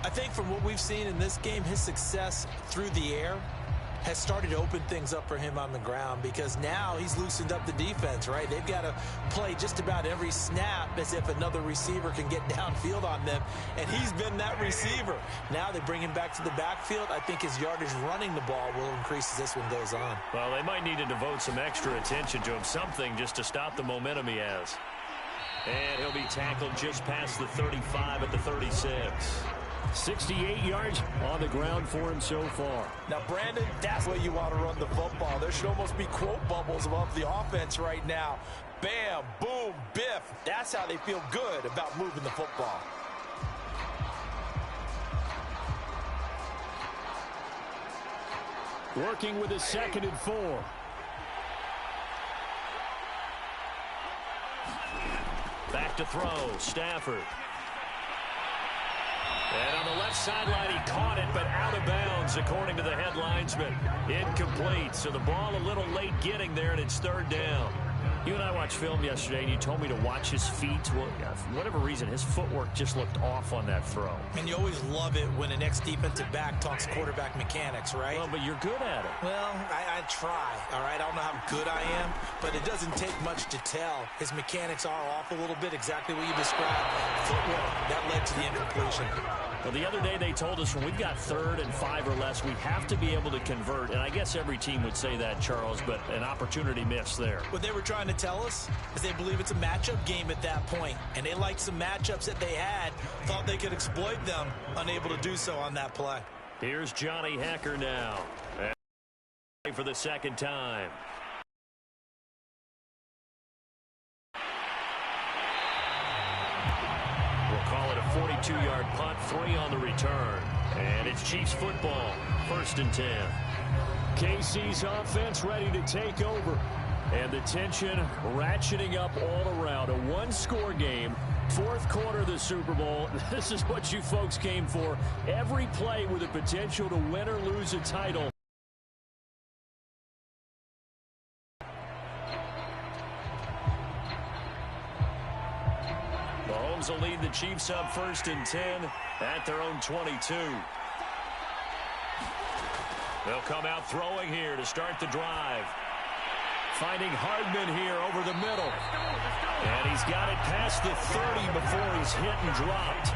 I think from what we've seen in this game, his success through the air has started to open things up for him on the ground, because now he's loosened up the defense, right? They've got to play just about every snap as if another receiver can get downfield on them, and he's been that receiver. Now they bring him back to the backfield. I think his yardage running the ball will increase as this one goes on. Well, they might need to devote some extra attention to him, something just to stop the momentum he has. And he'll be tackled just past the 35 at the 36. 68 yards on the ground for him so far. Now, Brandon, that's the way you want to run the football. There should almost be quote bubbles above the offense right now. Bam, boom, biff. That's how they feel good about moving the football. Working with a 2nd and 4. Back to throw, Stafford. And on the left sideline, he caught it, but out of bounds, according to the head linesman. Incomplete, so the ball a little late getting there, and it's 3rd down. You and I watched film yesterday, and you told me to watch his feet. Well, for whatever reason, his footwork just looked off on that throw. And you always love it when an ex-defensive back talks quarterback mechanics, right? Well, but you're good at it. Well, I try, all right? I don't know how good I am, but it doesn't take much to tell. His mechanics are off a little bit, exactly what you described. Footwork, that led to the incompletion. Well, the other day they told us when we've got 3rd and 5 or less, we have to be able to convert. And I guess every team would say that, Charles, but an opportunity missed there. What they were trying to tell us is they believe it's a matchup game at that point, and they liked some matchups that they had, thought they could exploit them, unable to do so on that play. Here's Johnny Hekker now. And for the second time. Call it a 42-yard punt, 3 on the return. And it's Chiefs football, 1st and 10. KC's offense ready to take over. And the tension ratcheting up all around. A one-score game, 4th quarter of the Super Bowl. This is what you folks came for. Every play with the potential to win or lose a title. Will lead the Chiefs up 1st and 10 at their own 22. They'll come out throwing here to start the drive. Finding Hardman here over the middle. And he's got it past the 30 before he's hit and dropped.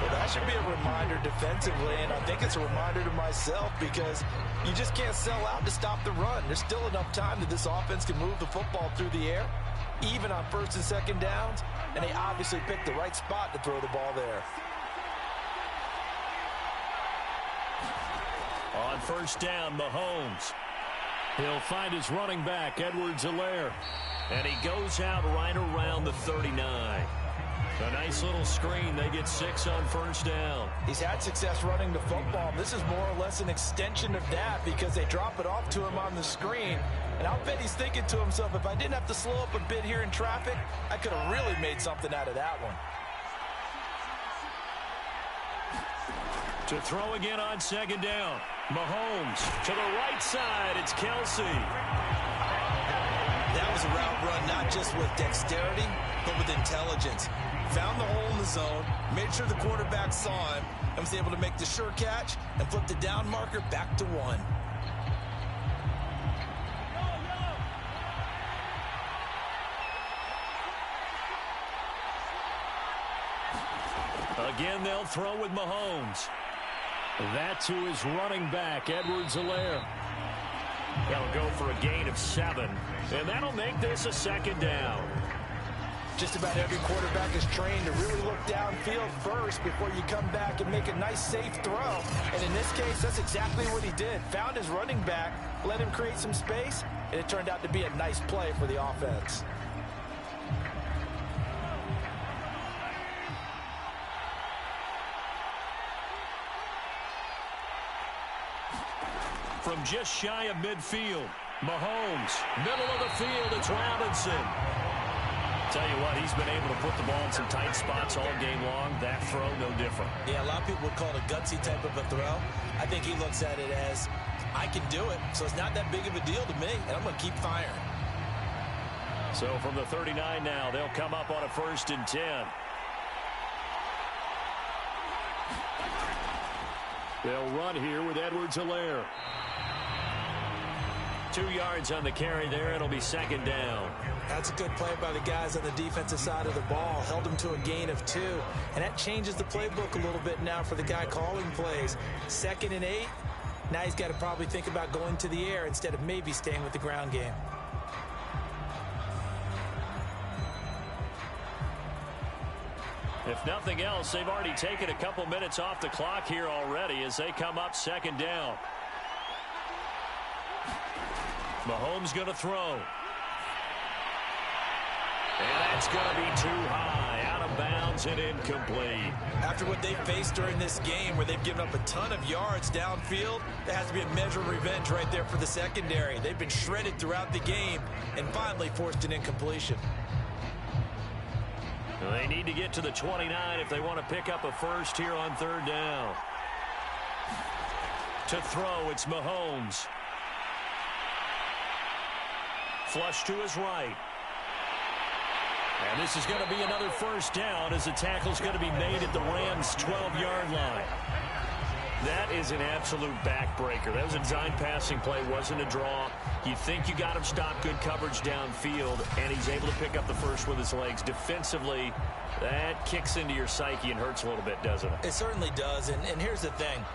Well, that should be a reminder defensively, and I think it's a reminder to myself because you just can't sell out to stop the run. There's still enough time that this offense can move the football through the air, even on 1st and 2nd downs, and they obviously picked the right spot to throw the ball there. On 1st down, Mahomes. He'll find his running back, Edwards-Helaire. And he goes out right around the 39. A nice little screen. They get 6 on 1st down. He's had success running the football. This is more or less an extension of that because they drop it off to him on the screen. And I'll bet he's thinking to himself, if I didn't have to slow up a bit here in traffic, I could have really made something out of that one. To throw again on 2nd down. Mahomes to the right side. It's Kelsey. That was a route run not just with dexterity, but with intelligence. Found the hole in the zone, made sure the quarterback saw him, and was able to make the sure catch and flip the down marker back to 1. Again, they'll throw with Mahomes. That to his running back, Edwards-Helaire. They'll go for a gain of 7, and that'll make this a 2nd down. Just about every quarterback is trained to really look downfield first before you come back and make a nice, safe throw. And in this case, that's exactly what he did. Found his running back, let him create some space, and it turned out to be a nice play for the offense. From just shy of midfield, Mahomes, middle of the field, it's Robinson. Tell you what, he's been able to put the ball in some tight spots all game long. That throw, no different. Yeah, a lot of people would call it a gutsy type of a throw. I think he looks at it as, I can do it, so it's not that big of a deal to me, and I'm going to keep firing. So from the 39 now, they'll come up on a 1st and 10. They'll run here with Edwards-Helaire. 2 yards on the carry there. It'll be 2nd down. That's a good play by the guys on the defensive side of the ball. Held them to a gain of 2. And that changes the playbook a little bit now for the guy calling plays. 2nd and 8. Now he's got to probably think about going to the air instead of maybe staying with the ground game. If nothing else, they've already taken a couple minutes off the clock here already as they come up 2nd down. Mahomes going to throw. And that's going to be too high, out of bounds and incomplete. After what they faced during this game where they've given up a ton of yards downfield, there has to be a measure of revenge right there for the secondary. They've been shredded throughout the game and finally forced an incompletion. They need to get to the 29 if they want to pick up a first here on 3rd down. To throw, it's Mahomes. Flush to his right. And this is going to be another first down as the tackle's going to be made at the Rams' 12-yard line. That is an absolute backbreaker. That was a design passing play, wasn't a draw. You think you got him stopped, good coverage downfield, and he's able to pick up the first with his legs. Defensively, that kicks into your psyche and hurts a little bit, doesn't it? It certainly does, and here's the thing.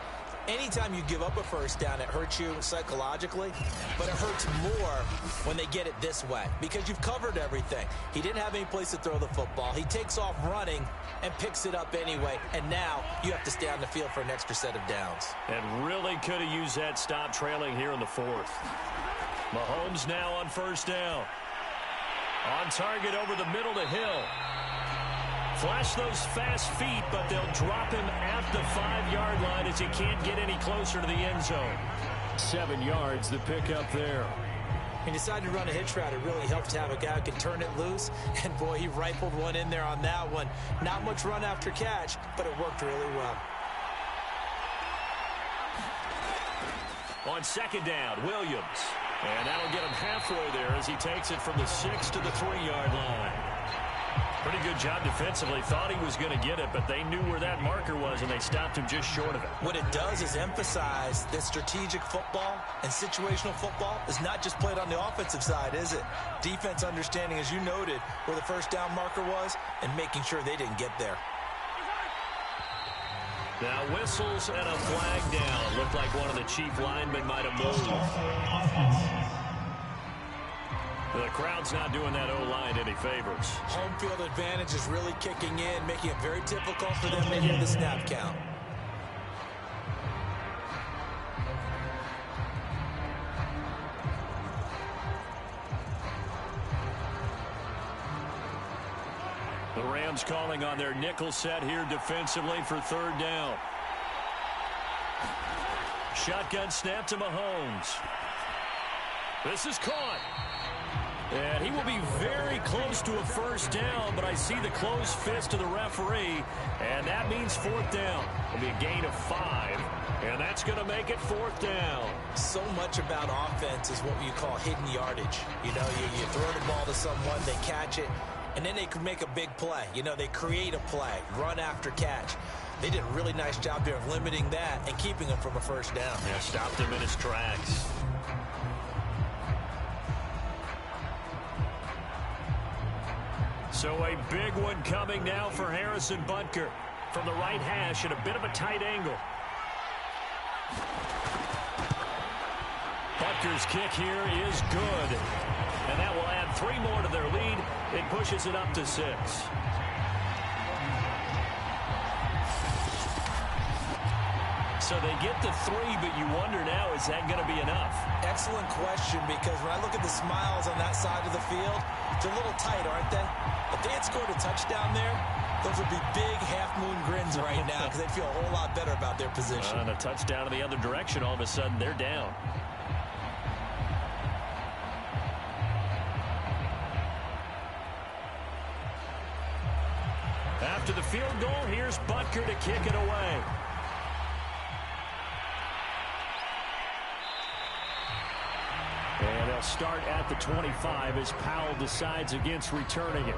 Anytime you give up a first down, it hurts you psychologically, but it hurts more when they get it this way because you've covered everything. He didn't have any place to throw the football. He takes off running and picks it up anyway, and now you have to stay on the field for an extra set of downs. And really could have used that stop trailing here in the fourth. Mahomes now on first down. On target over the middle to Hill. Flash those fast feet, but they'll drop him at the 5-yard line as he can't get any closer to the end zone. 7 yards, the pickup there. He decided to run a hitch route. It really helped to have a guy who can turn it loose. And, boy, he rifled one in there on that one. Not much run after catch, but it worked really well. On second down, Williams. And that'll get him halfway there as he takes it from the 6 to the 3-yard line. Pretty good job defensively. Thought he was going to get it, but they knew where that marker was, and they stopped him just short of it. What it does is emphasize that strategic football and situational football is not just played on the offensive side, is it? Defense understanding, as you noted, where the first down marker was and making sure they didn't get there. Now whistles and a flag down. Looked like one of the chief linemen might have moved. The crowd's not doing that O-line any favors. Home field advantage is really kicking in, making it very difficult for them to hit the snap count. The Rams calling on their nickel set here defensively for third down. Shotgun snap to Mahomes. This is caught. And he will be very close to a first down, but I see the closed fist of the referee, and that means fourth down. It'll be a gain of 5, and that's going to make it fourth down. So much about offense is what you call hidden yardage. You know, you throw the ball to someone, they catch it, and then they can make a big play. You know, they create a play, run after catch. They did a really nice job there of limiting that and keeping him from a first down. Yeah, stopped him in his tracks. So a big one coming now for Harrison Butker from the right hash at a bit of a tight angle. Butker's kick here is good. And that will add 3 more to their lead. It pushes it up to 6. So they get to 3, but you wonder now, is that going to be enough? Excellent question, because when I look at the smiles on that side of the field, they're a little tight, aren't they? If they had scored a touchdown there, those would be big half-moon grins right now because they'd feel a whole lot better about their position. And a touchdown in the other direction, all of a sudden they're down. After the field goal, here's Butker to kick it away. And they'll start at the 25 as Powell decides against returning it.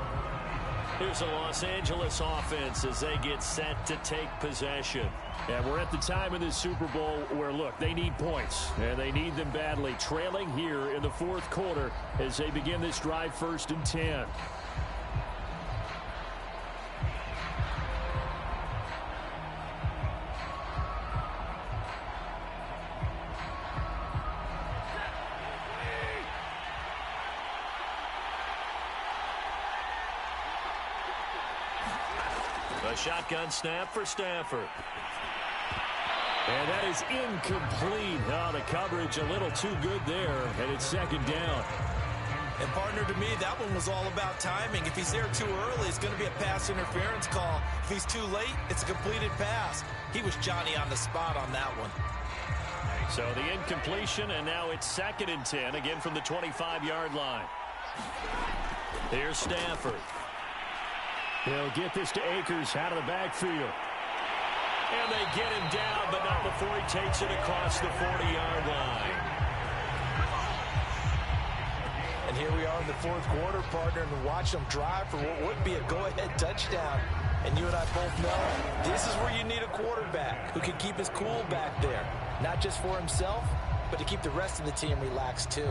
Here's the Los Angeles offense as they get set to take possession. And we're at the time in this Super Bowl where, look, they need points, and they need them badly. Trailing here in the fourth quarter as they begin this drive, 1st and 10. A shotgun snap for Stafford. And that is incomplete. Oh, the coverage a little too good there, and it's 2nd down. And, partner, to me, that one was all about timing. If he's there too early, it's going to be a pass interference call. If he's too late, it's a completed pass. He was Johnny on the spot on that one. So the incompletion, and now it's 2nd and 10, again from the 25-yard line. Here's Stafford. They'll get this to Akers out of the backfield. And they get him down, but not before he takes it across the 40-yard line. And And here we are in the fourth quarter, partner, and watch them drive for what would be a go-ahead touchdown. And you and I both know this is where you need a quarterback who can keep his cool back there. Not just for himself, but to keep the rest of the team relaxed too.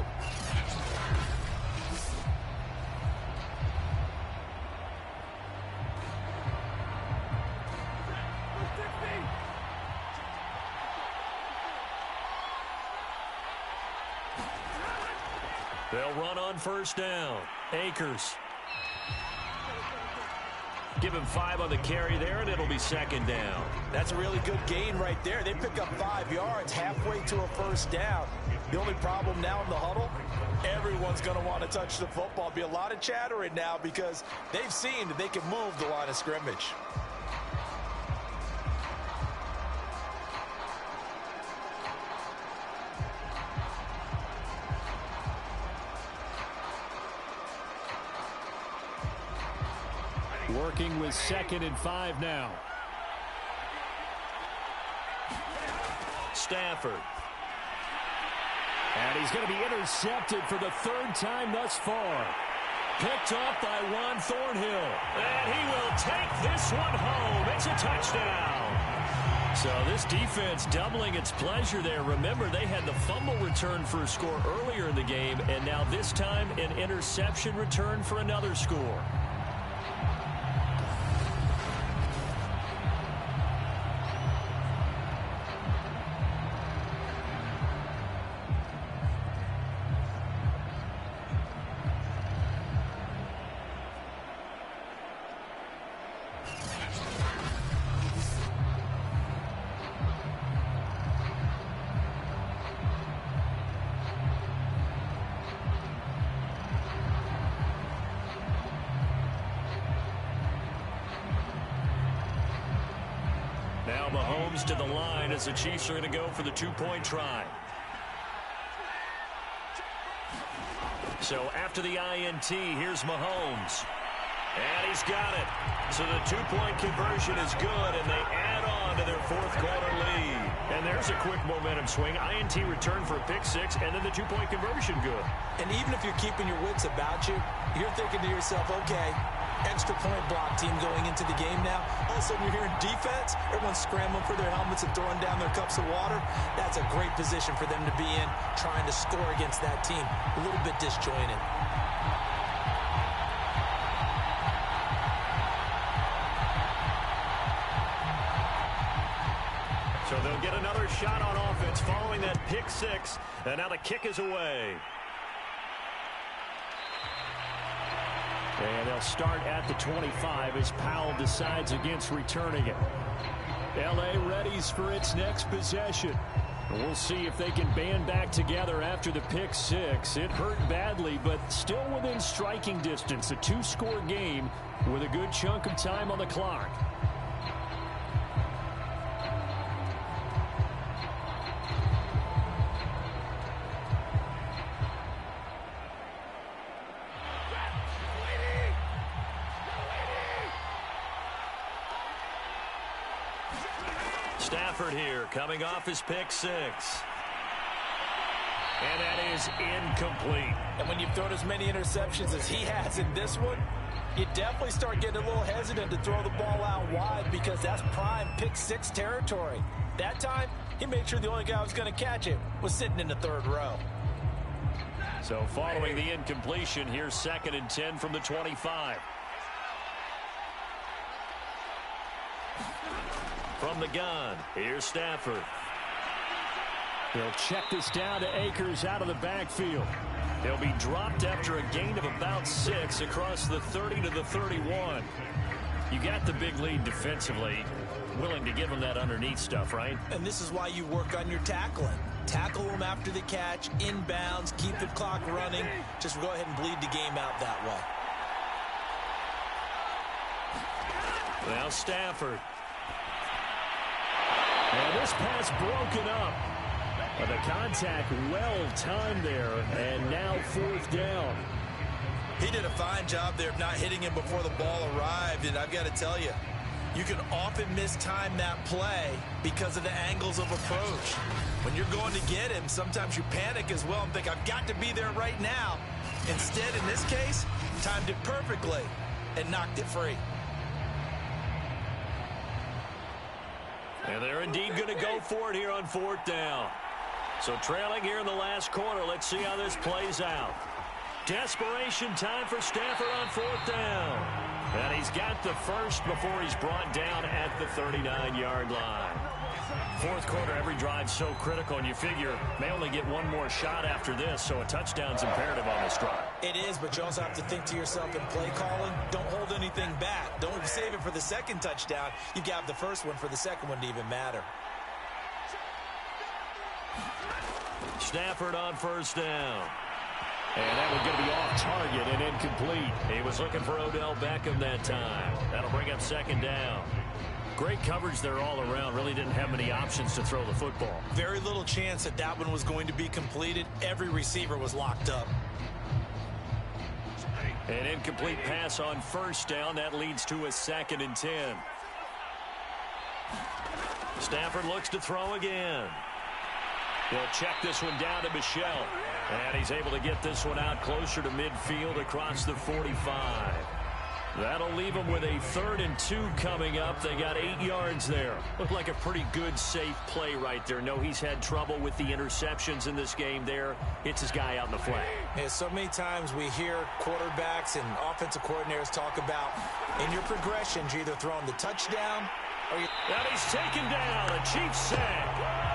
They'll run on first down. Akers. Give him 5 on the carry there, and it'll be second down. That's a really good gain right there. They pick up 5 yards halfway to a first down. The only problem now in the huddle, everyone's going to want to touch the football. Be a lot of chattering now because they've seen that they can move the line of scrimmage. Working with 2nd and 5 now. Stafford. And he's going to be intercepted for the 3rd time thus far. Picked off by Juan Thornhill. And he will take this one home. It's a touchdown. So this defense doubling its pleasure there. Remember, they had the fumble return for a score earlier in the game, and now this time an interception return for another score. Now Mahomes to the line as the Chiefs are going to go for the 2-point try. So after the INT, here's Mahomes. And he's got it. So the 2-point conversion is good, and they add on to their 4th quarter lead. And there's a quick momentum swing. INT return for a pick 6, and then the 2-point conversion good. And even if you're keeping your wits about you, you're thinking to yourself, okay, extra point block team going into the game now. All of a sudden you're hearing defense. Everyone's scrambling for their helmets and throwing down their cups of water. That's a great position for them to be in, trying to score against that team. A little bit disjointed. So they'll get another shot on offense following that pick 6. And now the kick is away. And they'll start at the 25 as Powell decides against returning it. L.A. readies for its next possession. We'll see if they can band back together after the pick 6. It hurt badly, but still within striking distance. A 2-score game with a good chunk of time on the clock. Stafford here, coming off his pick 6. And that is incomplete. And when you've thrown as many interceptions as he has in this one, you definitely start getting a little hesitant to throw the ball out wide because that's prime pick 6 territory. That time, he made sure the only guy who was going to catch it was sitting in the 3rd row. So following the incompletion, here's 2nd and 10 from the 25. From the gun, here's Stafford. They'll check this down to Akers out of the backfield. They'll be dropped after a gain of about 6 across the 30 to the 31. You got the big lead defensively. Willing to give them that underneath stuff, right? And this is why you work on your tackling. Tackle them after the catch, inbounds, keep the clock running. Just go ahead and bleed the game out that way. Now Stafford. And this pass broken up. The contact well timed there, and now 4th down. He did a fine job there of not hitting him before the ball arrived, and I've got to tell you, you can often mistime that play because of the angles of approach. When you're going to get him, sometimes you panic as well and think, I've got to be there right now. Instead, in this case, timed it perfectly and knocked it free. And they're indeed going to go for it here on 4th down. So trailing here in the last quarter. Let's see how this plays out. Desperation time for Stafford on 4th down. And he's got the first before he's brought down at the 39-yard line. 4th quarter, every drive so critical, and you figure may only get one more shot after this, so a touchdown's imperative on this drive. It is, but you also have to think to yourself in play calling, don't hold anything back. Don't save it for the second touchdown. You've got the first one for the second one to even matter. Stafford on 1st down. And that one's going to be off target and incomplete. He was looking for Odell Beckham that time. That'll bring up 2nd down. Great coverage there all around. Really didn't have many options to throw the football. Very little chance that that one was going to be completed. Every receiver was locked up. An incomplete pass on 1st down. That leads to a 2nd and 10. Stafford looks to throw again. He'll check this one down to Michel. And he's able to get this one out closer to midfield across the 45. That'll leave them with a 3rd and 2 coming up. They got 8 yards there. Looked like a pretty good, safe play right there. No, he's had trouble with the interceptions in this game there. Hits his guy out in the flat. Yeah, so many times we hear quarterbacks and offensive coordinators talk about in your progressions, you're either throwing the touchdown or you... And he's taken down. A Chiefs sack.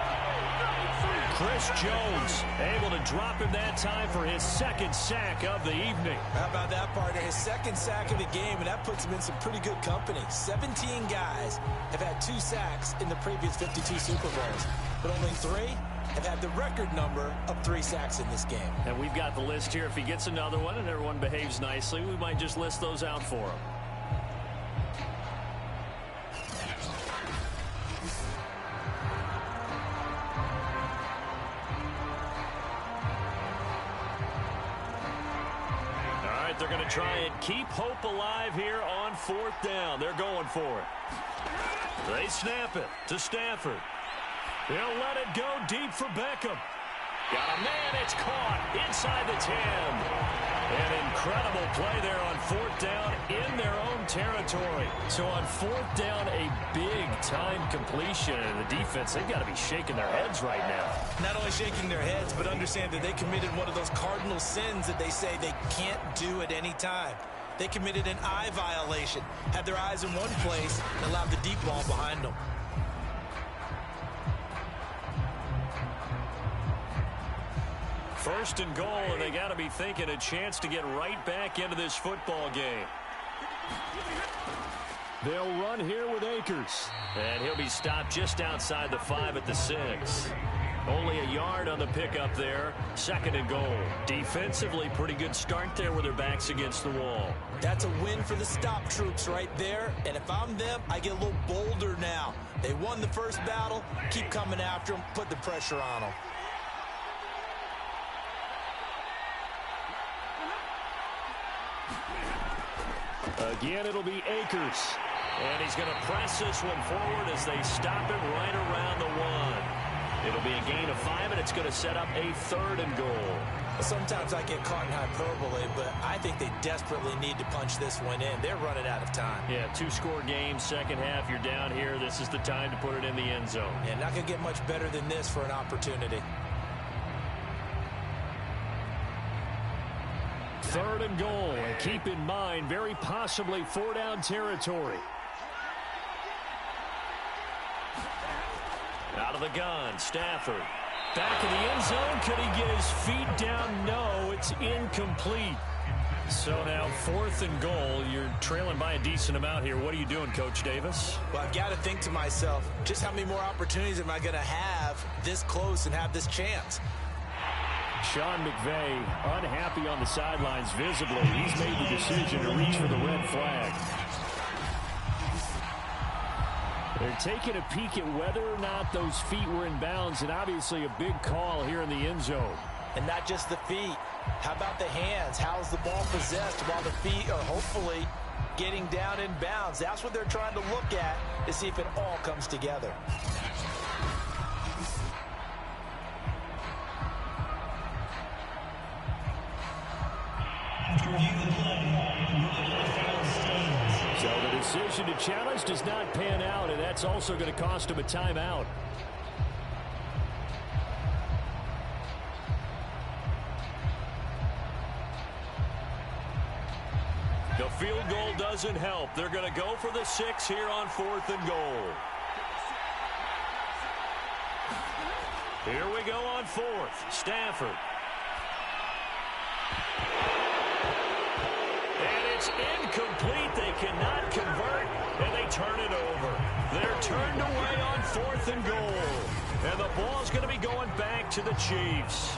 Chris Jones able to drop him that time for his 2nd sack of the evening. How about that, partner? His 2nd sack of the game, and that puts him in some pretty good company. 17 guys have had 2 sacks in the previous 52 Super Bowls, but only 3 have had the record number of 3 sacks in this game. And we've got the list here. If he gets another one and everyone behaves nicely, we might just list those out for him. They're going to try and keep hope alive here on 4th down. They're going for it. They snap it to Stafford. He'll let it go deep for Beckham. Got a man. It's caught inside the 10. An incredible play there on 4th down in their own territory. So on 4th down, a big-time completion. And the defense, they've got to be shaking their heads right now. Not only shaking their heads, but understand that they committed one of those cardinal sins that they say they can't do at any time. They committed an eye violation, had their eyes in one place, and allowed the deep ball behind them. First and goal, and they got to be thinking a chance to get right back into this football game. They'll run here with Akers. And he'll be stopped just outside the 5 at the 6. Only a yard on the pickup there. 2nd and goal. Defensively, pretty good start there with their backs against the wall. That's a win for the stop troops right there. And if I'm them, I get a little bolder now. They won the first battle. Keep coming after them. Put the pressure on them. Again, it'll be Akers. And he's going to press this one forward as they stop him right around the 1. It'll be a gain of 5, and it's going to set up a 3rd and goal. Sometimes I get caught in hyperbole, but I think they desperately need to punch this one in. They're running out of time. Yeah, 2-score game, 2nd half. You're down here. This is the time to put it in the end zone. Yeah, not going to get much better than this for an opportunity. 3rd and goal, and keep in mind, very possibly 4-down territory. Out of the gun, Stafford. Back in the end zone. Could he get his feet down? No, it's incomplete. So now 4th and goal. You're trailing by a decent amount here. What are you doing, Coach Davis? Well, I've got to think to myself, just how many more opportunities am I going to have this close and have this chance? Sean McVay unhappy on the sidelines visibly. He's made the decision to reach for the red flag. They're taking a peek at whether or not those feet were in bounds, and obviously a big call here in the end zone. And not just the feet. How about the hands? How's the ball possessed while the feet are hopefully getting down in bounds? That's what they're trying to look at to see if it all comes together. So the decision to challenge does not pan out, and that's also going to cost him a timeout. The field goal doesn't help. They're going to go for the 6 here on 4th and goal. Here we go on 4th. Stafford. And it's incomplete. They cannot convert, and they turn it over. They're turned away on 4th and goal. And the ball's going to be going back to the Chiefs.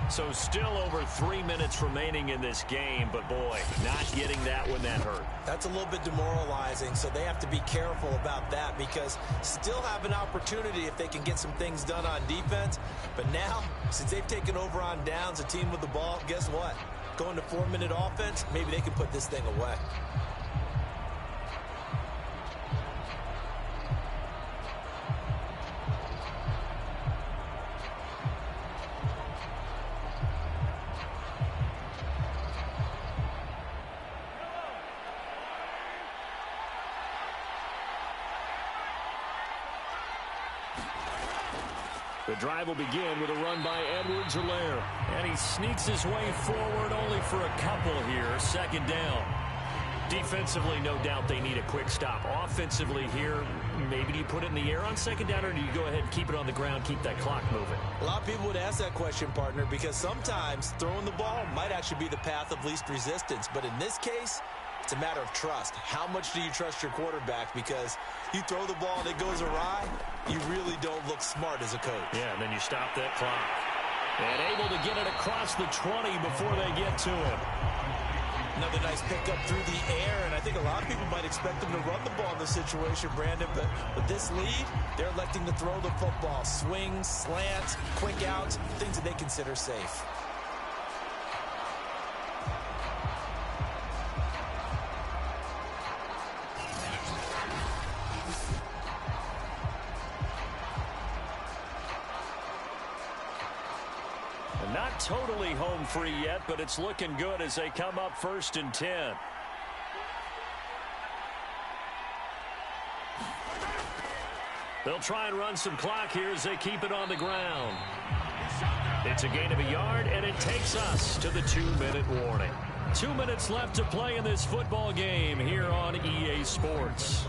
So still over 3 minutes remaining in this game, but boy, not getting that when that hurt. That's a little bit demoralizing, so they have to be careful about that because still have an opportunity if they can get some things done on defense. But now, since they've taken over on downs, a team with the ball, guess what? Going to 4-minute offense, maybe they can put this thing away. The drive will begin with a run by Edwards-Helaire. And he sneaks his way forward only for a couple here. 2nd down. Defensively, no doubt they need a quick stop. Offensively here, maybe do you put it in the air on 2nd down, or do you go ahead and keep it on the ground, keep that clock moving? A lot of people would ask that question, partner, because sometimes throwing the ball might actually be the path of least resistance. But in this case, it's a matter of trust. How much do you trust your quarterback? Because you throw the ball and it goes awry, you really don't look smart as a coach. Yeah, and then you stop that clock. And able to get it across the 20 before they get to him. Another nice pickup through the air, and I think a lot of people might expect them to run the ball in this situation, Brandon, but with this lead, they're electing to throw the football. Swings, slants, quick outs, things that they consider safe. Not totally home free yet, but it's looking good as they come up 1st and 10. They'll try and run some clock here as they keep it on the ground. It's a gain of a yard, and it takes us to the 2-minute warning. 2 minutes left to play in this football game here on EA Sports.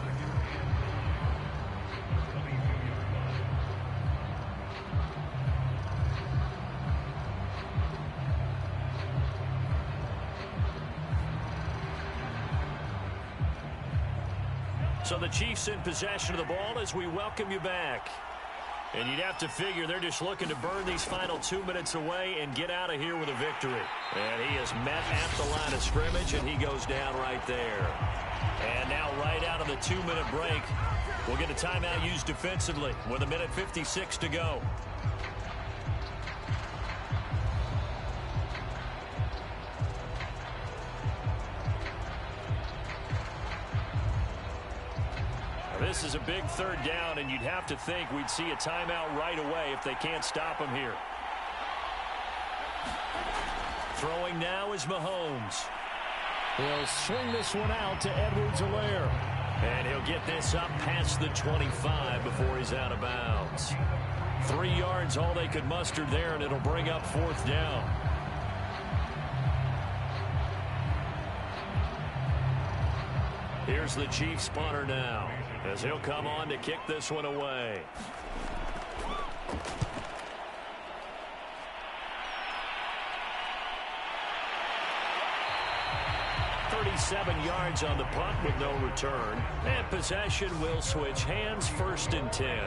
So the Chiefs in possession of the ball as we welcome you back. And you'd have to figure they're just looking to burn these final 2 minutes away and get out of here with a victory. And he is met at the line of scrimmage, and he goes down right there. And now right out of the 2-minute break, we'll get a timeout used defensively with 1:56 to go. This is a big 3rd down, and you'd have to think we'd see a timeout right away if they can't stop him here. Throwing now is Mahomes. He'll swing this one out to Edwards-Helaire. And he'll get this up past the 25 before he's out of bounds. 3 yards all they could muster there, and it'll bring up 4th down. Here's the Chiefs punter now, as he'll come on to kick this one away. .37 yards on the punt with no return. And possession will switch hands, 1st and 10.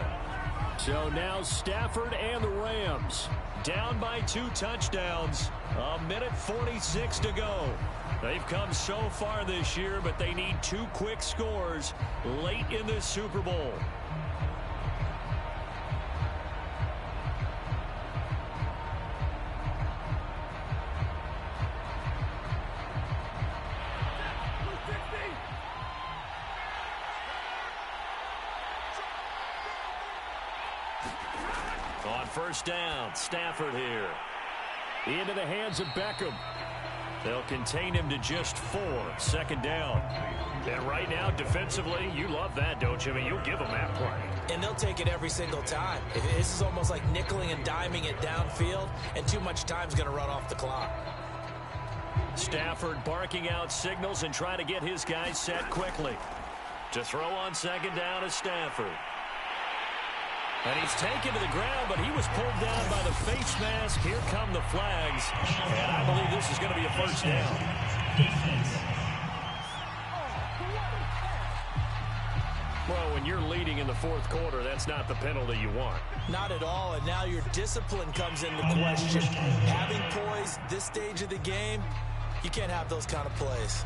So now Stafford and the Rams down by 2 touchdowns. 1:46 to go. They've come so far this year, but they need 2 quick scores late in this Super Bowl. On 1st down, Stafford here. Into the hands of Beckham. They'll contain him to just 4. Second down. And right now, defensively, you love that, don't you? I mean, you'll give them that play. And they'll take it every single time. This is almost like nickeling and diming it downfield, and too much time's going to run off the clock. Stafford barking out signals and trying to get his guys set quickly. To throw on second down is Stafford. And he's taken to the ground, but he was pulled down by the face mask. Here come the flags. And I believe this is going to be a first down. Well, when you're leading in the fourth quarter, that's not the penalty you want. Not at all, and now your discipline comes into question. Having poise this stage of the game, you can't have those kind of plays.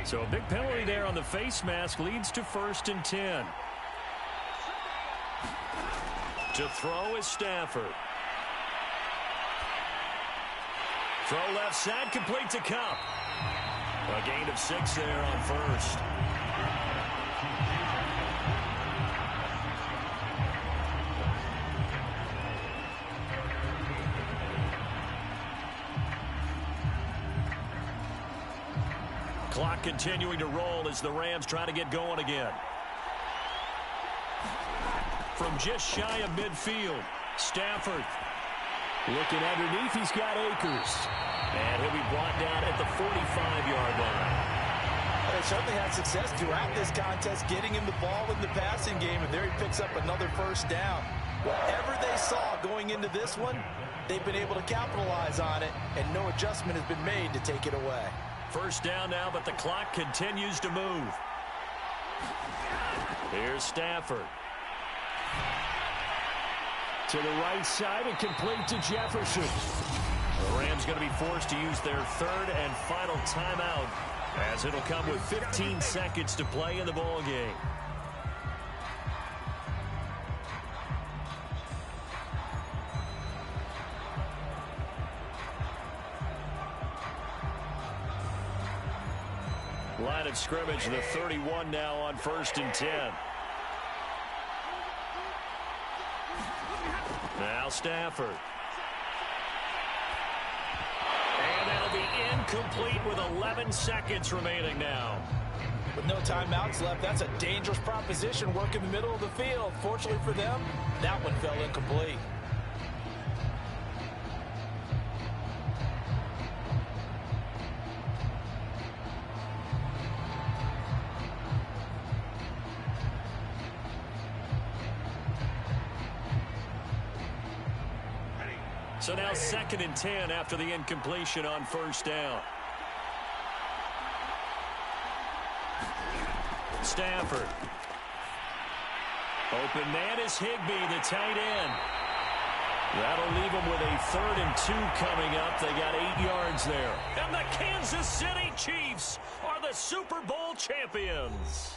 So a big penalty there on the face mask leads to 1st and 10. To throw is Stafford. Throw left side, complete to Kupp. A gain of 6 there on first. Clock continuing to roll as the Rams try to get going again. From just shy of midfield, Stafford. Looking underneath, he's got Akers. And he'll be brought down at the 45-yard line. They certainly had success throughout this contest, getting him the ball in the passing game, and there he picks up another first down. Whatever they saw going into this one, they've been able to capitalize on it, and no adjustment has been made to take it away. First down now, but the clock continues to move. Here's Stafford. To the right side and complete to Jefferson. The Rams going to be forced to use their 3rd and final timeout, as it'll come with 15 seconds to play in the ball game. Line of scrimmage, the 31 now on 1st and 10. Now Stafford. And that'll be incomplete with 11 seconds remaining now. With no timeouts left, that's a dangerous proposition. Work in the middle of the field. Fortunately for them, that one fell incomplete. So now 2nd and 10 after the incompletion on first down. Stafford. Open man is Higbee, the tight end. That'll leave them with a 3rd and 2 coming up. They got 8 yards there. And the Kansas City Chiefs are the Super Bowl champions.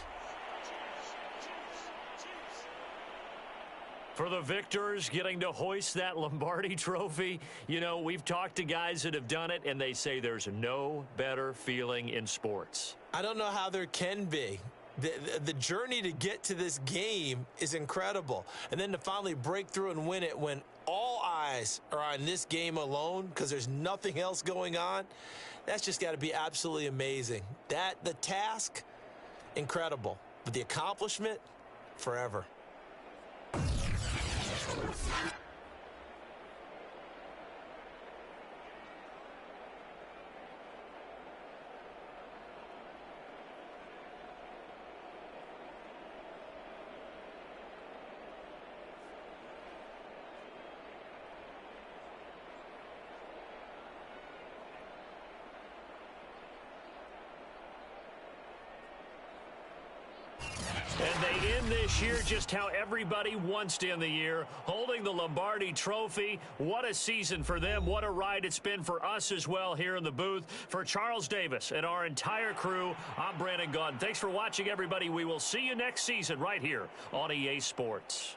For the victors getting to hoist that Lombardi trophy, you know, we've talked to guys that have done it, and they say there's no better feeling in sports. I don't know how there can be. The journey to get to this game is incredible. And then to finally break through and win it when all eyes are on this game alone because there's nothing else going on, that's just got to be absolutely amazing. The task, incredible. But the accomplishment, forever. And they end this year just how everybody wants to end the year, holding the Lombardi Trophy. What a season for them. What a ride it's been for us as well here in the booth. For Charles Davis and our entire crew, I'm Brandon Gaudin. Thanks for watching, everybody. We will see you next season right here on EA Sports.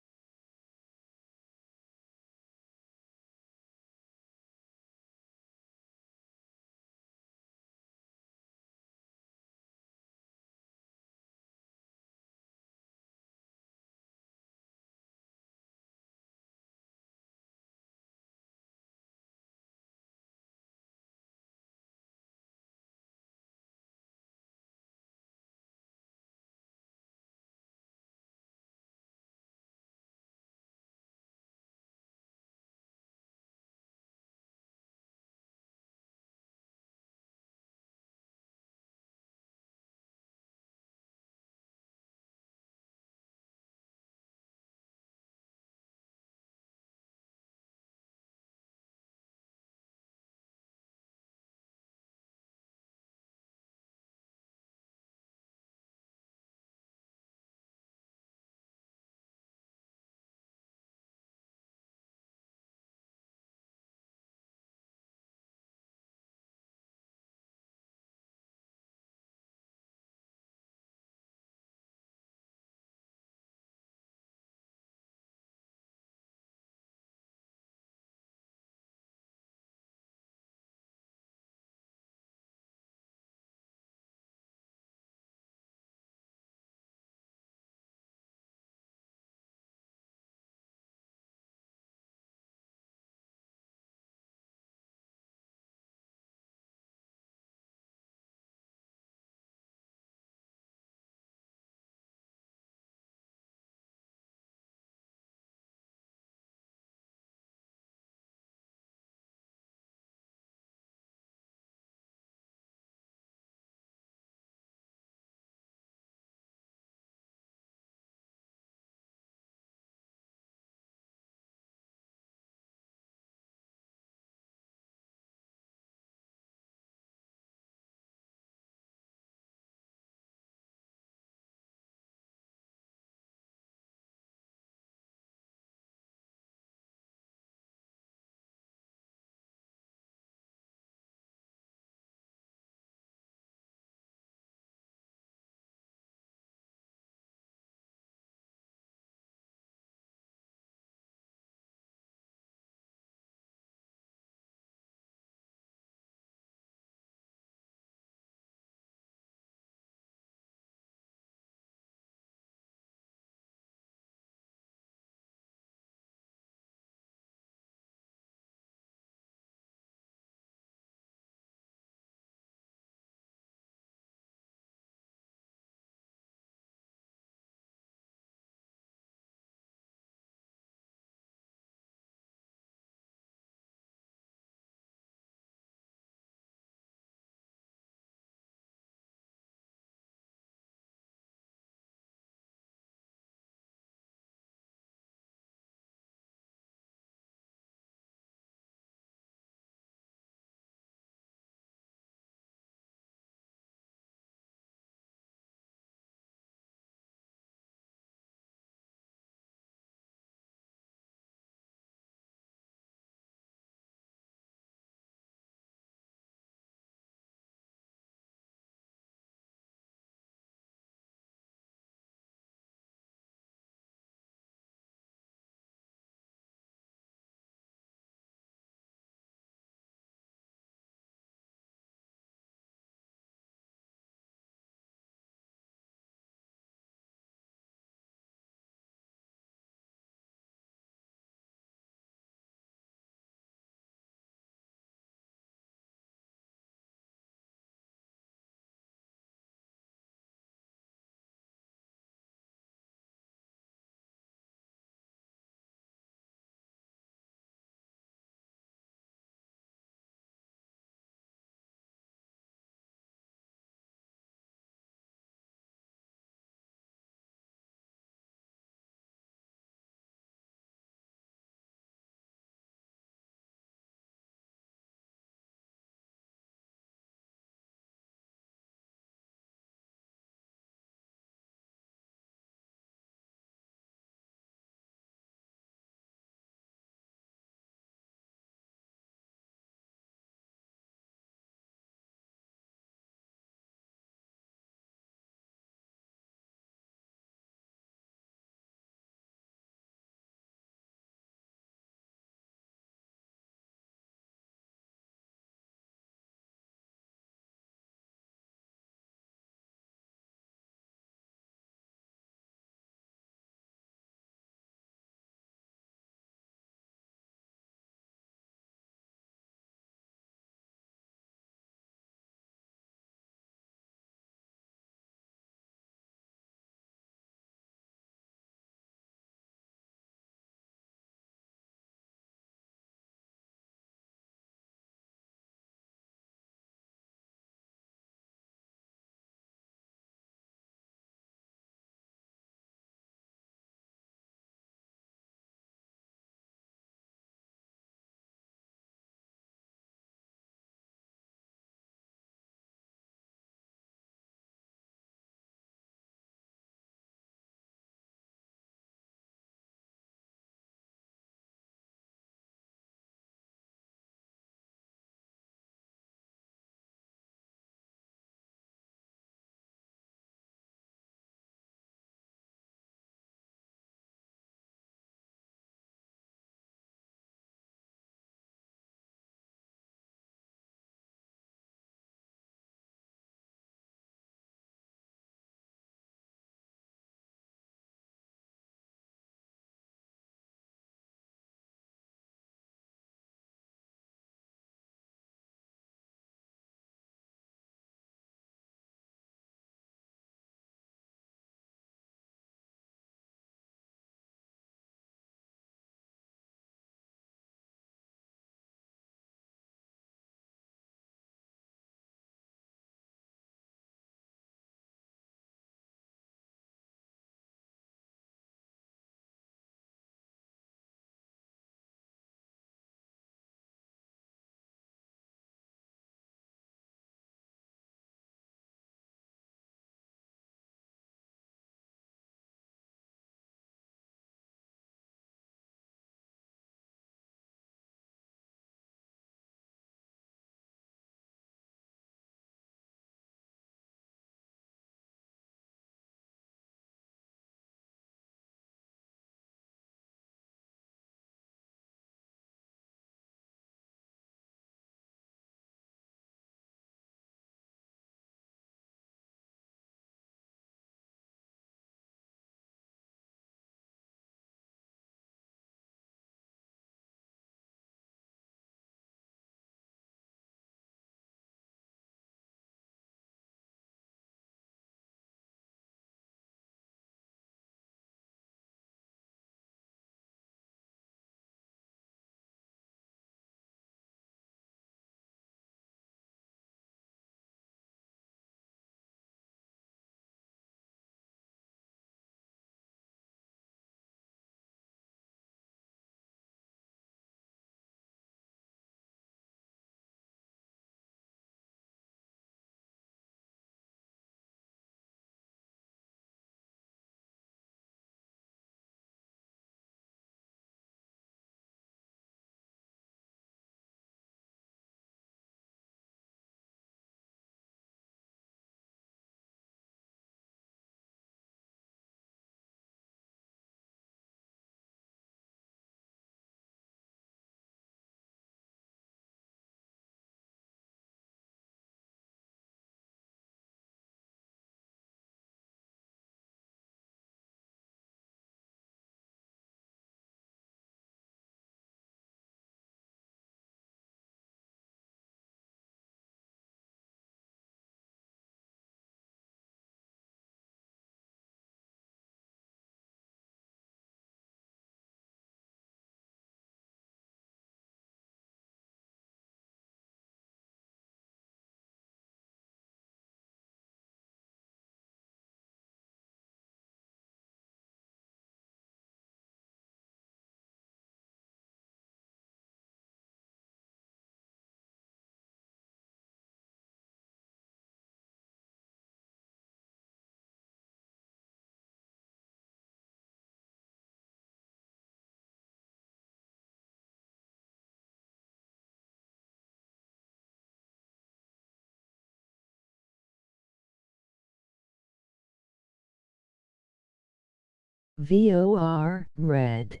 VOR, red.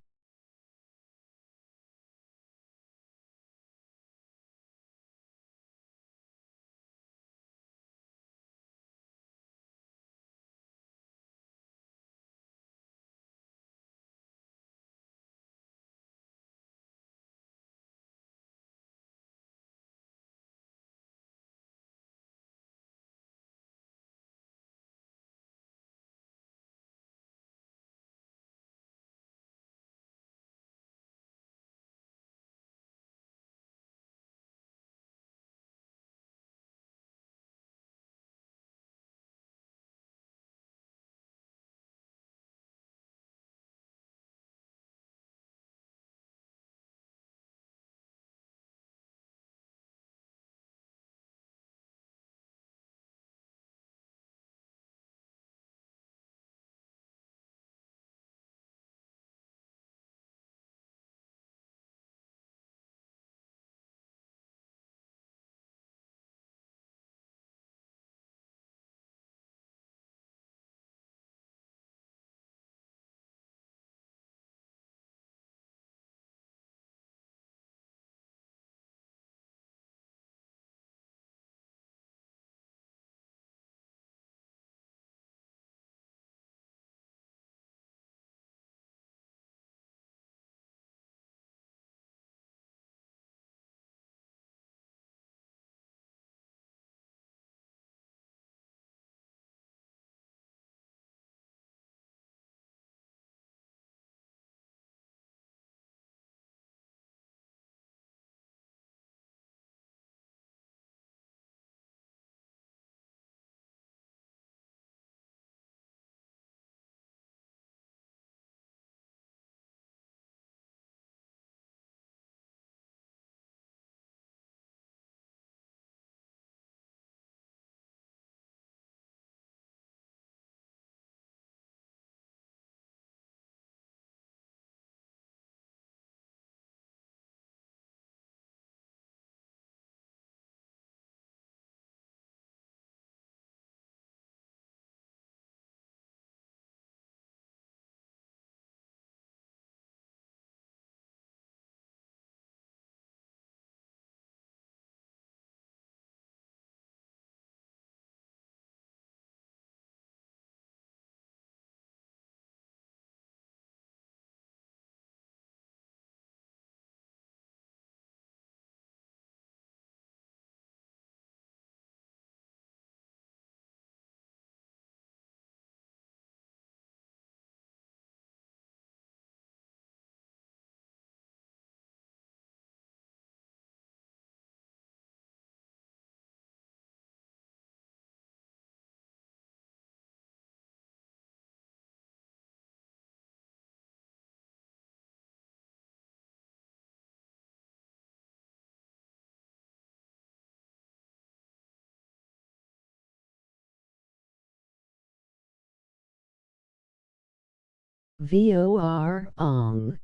VOR, ong.